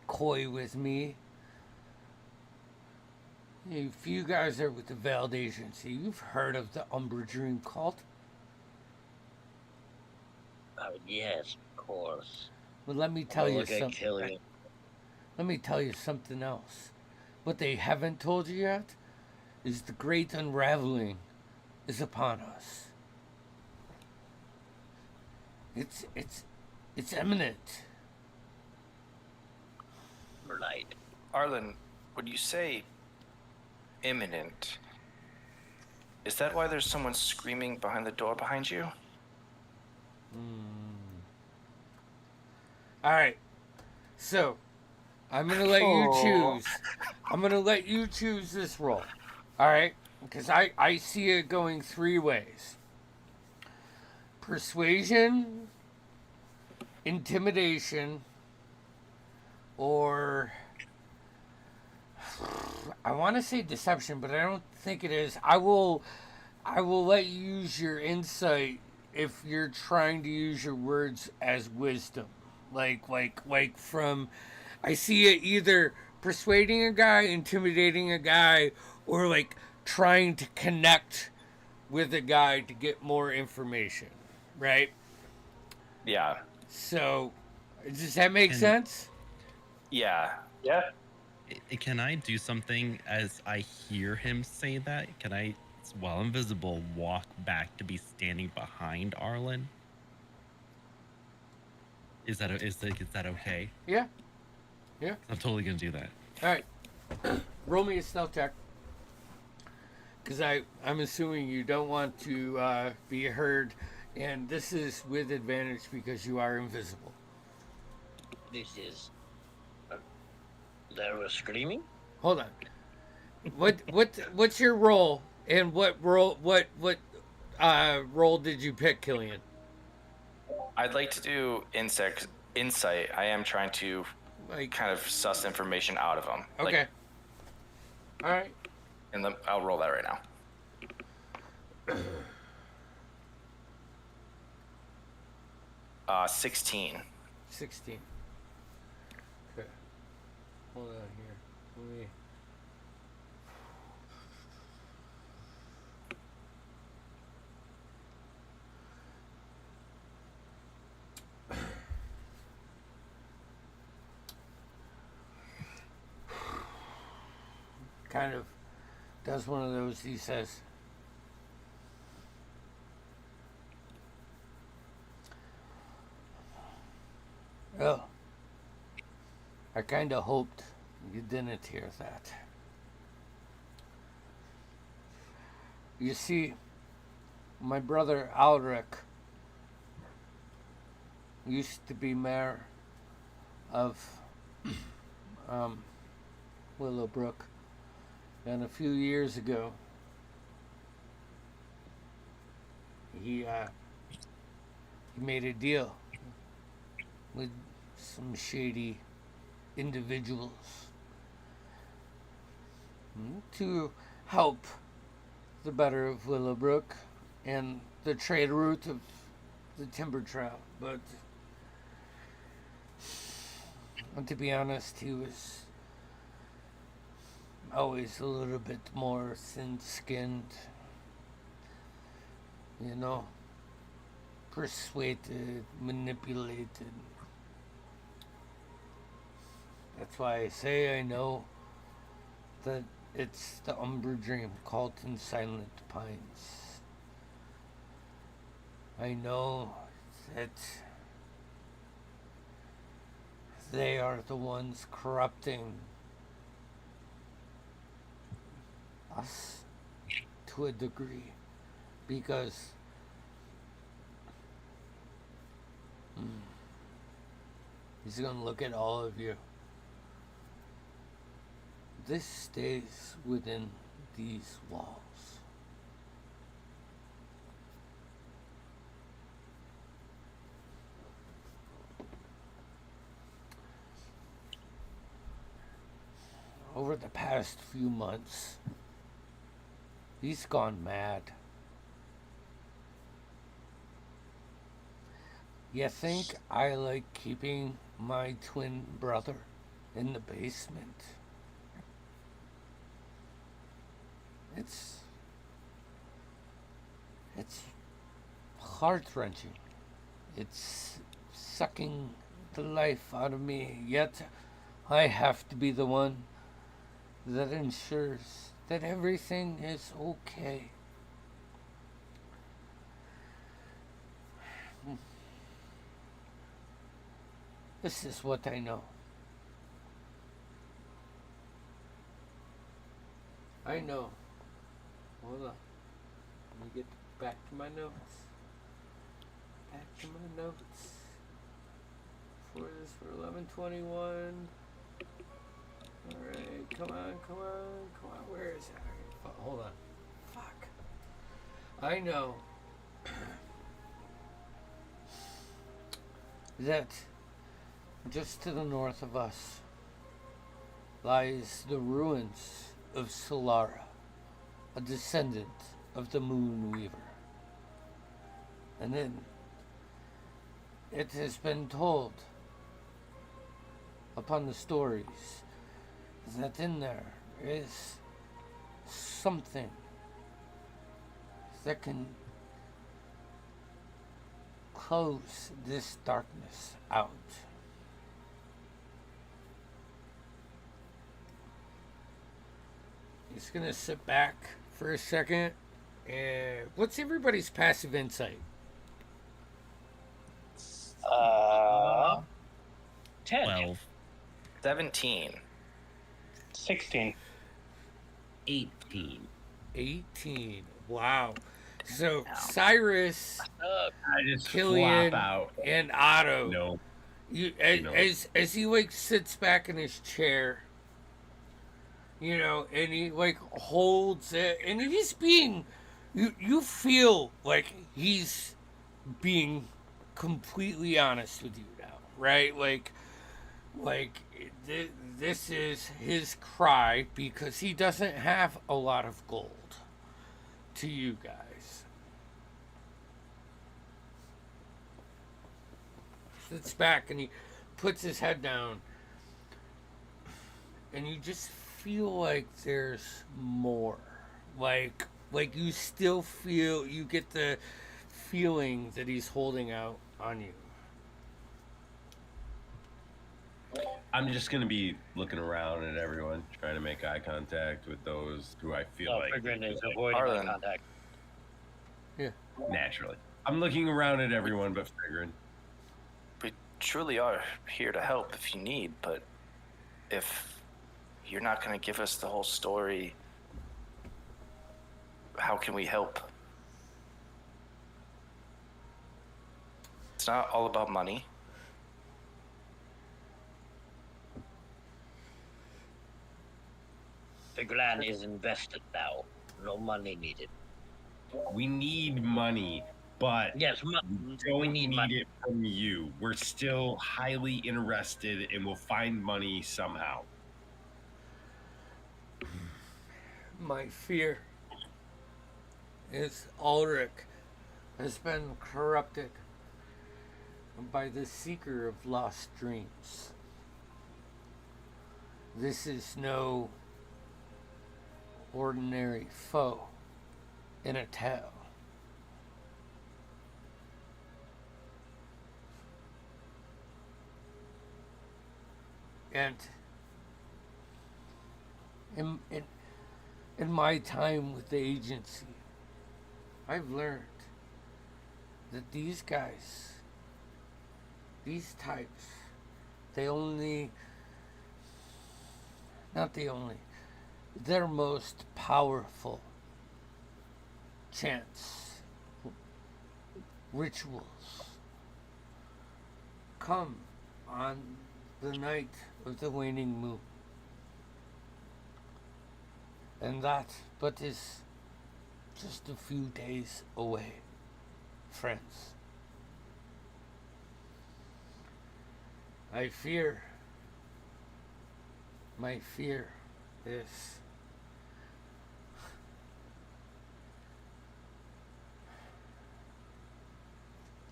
coy with me. If you guys are with the Veiled Agency, you've heard of the Umber Dream cult? Yes, of course. Well, let me tell you something. Let me tell you something else. What they haven't told you yet is the great unraveling is upon us. It's imminent. Right. Arlen, would you say imminent? Is that why there's someone screaming behind the door behind you? All right. So, I'm going to let you Oh. choose. I'm going to let you choose this role. All right? Because I see it going 3 ways. Persuasion, intimidation, or I want to say deception, but I don't think it is. I will let you use your insight if you're trying to use your words as wisdom. Like from I see it either persuading a guy, intimidating a guy, or like trying to connect with a guy to get more information, right? Yeah. So, does that make And- sense? Yeah. Yeah. Can I do something as I hear him say that? Can I, while invisible, walk back to be standing behind Arlen? Is that is that okay? Yeah. Yeah. I'm totally gonna do that. All right. Roll me a stealth check. Because I'm assuming you don't want to be heard, and this is with advantage because you are invisible. This is. There was screaming. Hold on. What's your role, and what role did you pick, Killian? I'd like to do insight. I am trying to Like, kind of suss information out of him. okay. All right. And I'll roll that right now. Uh, 16. 16. Okay. Hold on here. Let me. Kind of does one of those. He says, "Oh, I kind of hoped you didn't hear that. You see, my brother Alric used to be mayor of Willowbrook, and a few years ago, he made a deal with some shady individuals to help the better of Willowbrook and the trade route of the timber trail. But to be honest, he was always a little bit more thin-skinned, you know, persuaded, manipulated. That's why I say I know that it's the Umber Dream called in Silent Pines. I know that they are the ones corrupting us to a degree, because he's gonna look at all of you. This stays within these walls. Over the past few months, he's gone mad. You think I like keeping my twin brother in the basement? It's heart-wrenching. It's sucking the life out of me, yet I have to be the one that ensures that everything is okay. This is what I know. I know. Hold on. Let me get back to my notes. Back to my notes. For this for 11:21. All right, come on. Where is it? Hold on. Fuck. I know that just to the north of us lies the ruins of Solara, a descendant of the Moon Weaver. And then it has been told upon the stories that in there is something that can close this darkness out. He's gonna sit back for a second. And what's everybody's passive insight? 10. 12. 17. 16. 18. 18. Wow. So Cyrus, I just Killian, flop out. and Otto. No. You, No. as he like sits back in his chair, you know, and he like holds it, and he's being, you feel like he's being completely honest with you now, right? Like this is his cry because he doesn't have a lot of gold to you guys. Sits back and he puts his head down, and you just feel like there's more. Like you still feel, you get the feeling that he's holding out on you. I'm just gonna be looking around at everyone, trying to make eye contact with those who I feel like Figuring is avoiding eye Arlen. contact. naturally. I'm looking around at everyone, but figuring. We truly are here to help if you need, but if you're not going to give us the whole story, how can we help? It's not all about money. The Gran is invested now. No money needed. We need money, but Yes, we we don't need need money. it from you. We're still highly interested and we'll find money somehow. My fear is Ulrich has been corrupted by the Seeker of Lost Dreams. This is no ordinary foe in a tale. And in my time with the agency, I've learned that these guys, these types, their most powerful chants, rituals, come on the night of the waning moon. And that but is just a few days away, friends. My fear is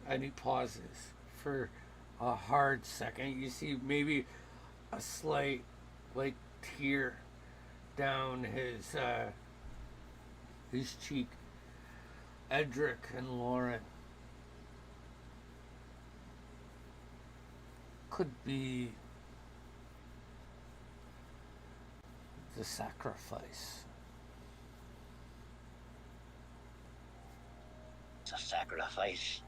and he pauses for a hard second. You see maybe a slight like tear down his cheek. Edric and Lauren could be the sacrifice. It's a sacrifice.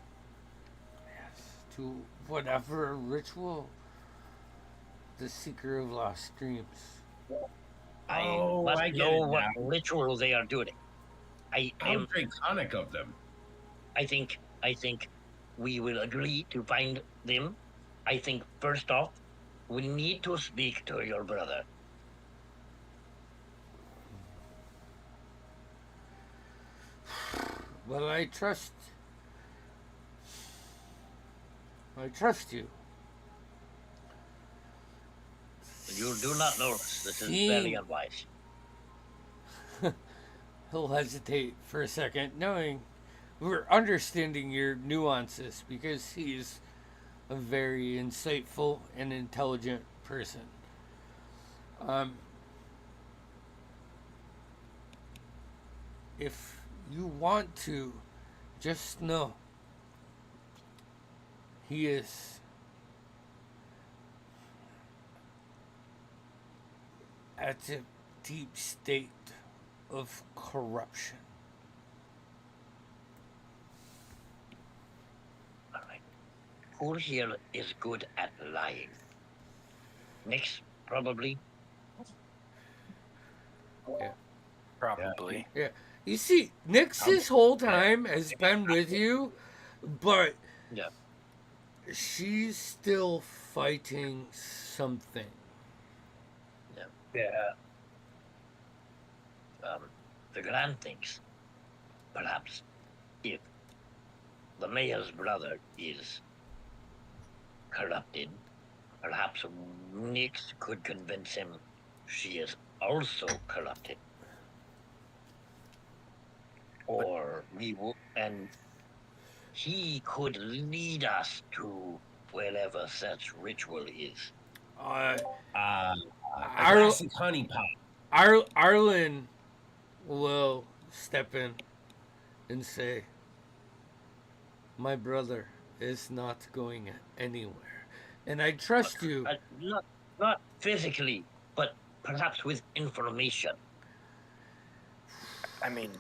Yes, to whatever ritual the Seeker of Lost Dreams. I Oh, must I get know it what now. ritual they are doing. I How am. draconic of them. I think we will agree to find them. I think first off, we need to speak to your brother. Well, I trust you. You do not know us. This is very Seeing- unwise. He'll hesitate for a second, knowing we're understanding your nuances because he's a very insightful and intelligent person. If you want to, just know he is at a deep state of corruption. All right. Who here is good at lying? Nix, probably. Probably. Yeah. You see, Nix this whole time has been with you, but Yeah. she's still fighting something. Yeah. The Grand thinks, perhaps, if the mayor's brother is corrupted, perhaps Nix could convince him she is also corrupted. Or we will, and he could lead us to wherever such ritual is. Uh, A Ar- classic honey pot. Arlen will step in and say, "My brother is not going anywhere, and I trust you." Not physically, but perhaps with information. I mean,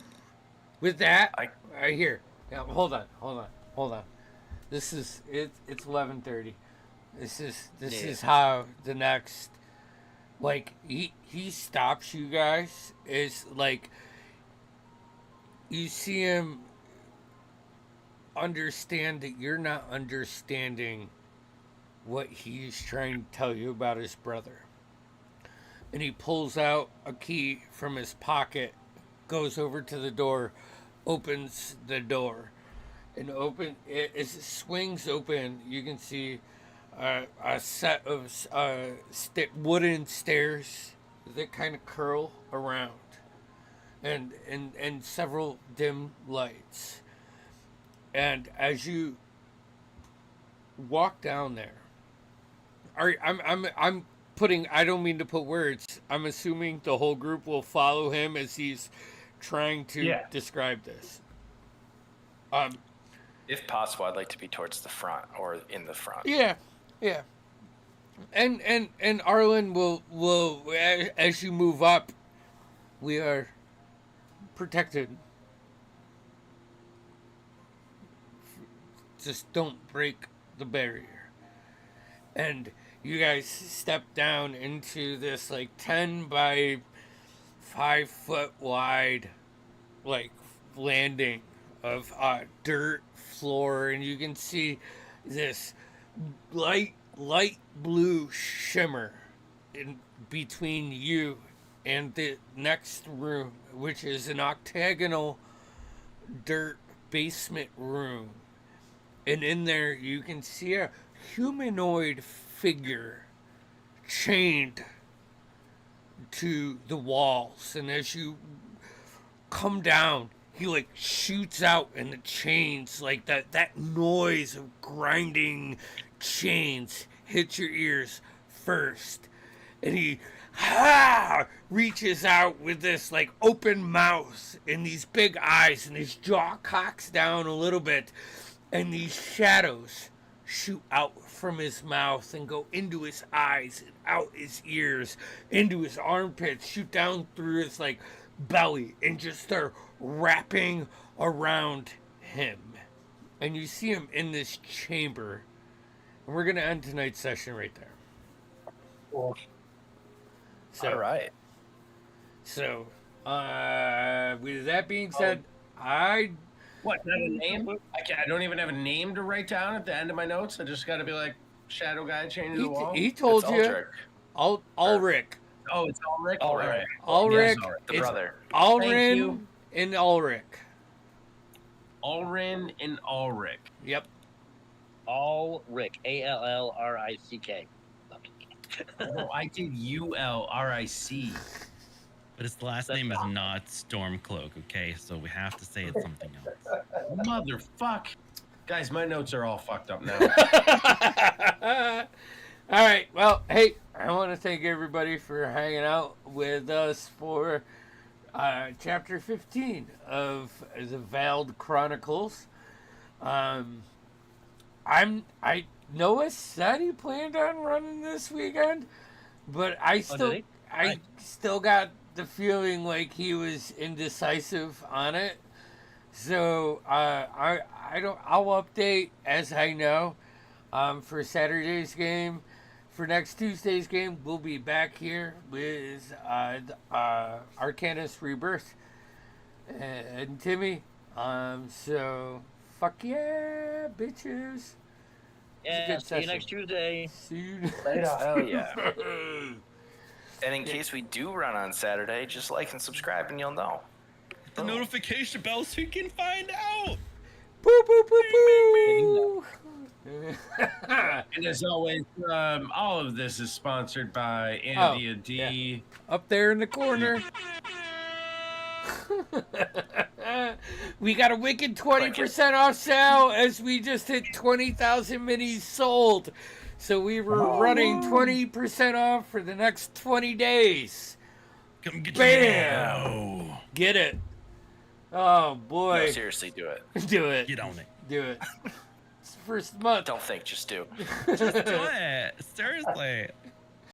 With that, I- right here. Yeah, hold on. This is it. It's 11:30. This is how the next, like he stops you guys. Is like you see him understand that you're not understanding what he's trying to tell you about his brother, and he pulls out a key from his pocket, goes over to the door, opens the door, and as it swings open, you can see a set of wooden stairs that kind of curl around, and several dim lights. And as you walk down there, I'm putting. I don't mean to put words. I'm assuming the whole group will follow him as he's trying to describe this. if possible, I'd like to be towards the front or in the front. Yeah. And Arlen will as you move up, we are protected. Just don't break the barrier. And you guys step down into this like 10 by 5 foot wide like landing of dirt floor, and you can see this light blue shimmer in between you and the next room, which is an octagonal dirt basement room. And in there you can see a humanoid figure chained to the walls, and as you come down, he like shoots out, and the chains, like that noise of grinding chains hits your ears first, and he reaches out with this like open mouth and these big eyes, and his jaw cocks down a little bit, and these shadows shoot out from his mouth and go into his eyes and out his ears, into his armpits, shoot down through his like belly, and just start wrapping around him. And you see him in this chamber. And we're gonna end tonight's session right there. Cool. So, All right. So With that being said, I What? Not a name? I don't even have a name to write down at the end of my notes. I just got to be like Shadow Guy chained to the wall. he told It's you Aldrich, Ulrich. Oh, it's Ulrich. Ulrich. Ulrich. Yes, Ulrich. the It's brother. Ulrin you. and Ulrich. Ulrin and Ulrich. Yep. Allrick. Allrick. Oh, I did Ulric. But his last That's name is not Stormcloak, okay? So we have to say it's something else. Motherfuck. Guys, my notes are all fucked up now. All right. Well, hey, I want to thank everybody for hanging out with us for chapter 15 of the Veiled Chronicles. Noah said he planned on running this weekend, but I still got the feeling like he was indecisive on it. So I'll update as I know. For Saturday's game, for next Tuesday's game, we'll be back here with Arcanus Rebirth and Timmy. So fuck yeah, bitches. Yeah, see you next Tuesday. See you Later. Hell yeah. And in case we do run on Saturday, just like and subscribe and you'll know. The notification bell so you can find out. Boo boo boo boo. And as always, all of this is sponsored by Anthea D. Up there in the corner. We got a wicked 20% off sale as we just hit 20,000 minis sold. So we were running 20% off for the next 20 days. Come get Bam! your Get it. Oh boy. No, seriously, do it. Do it. Get on it. Do it. It's the first month. Don't think, just do. Just do it. Seriously.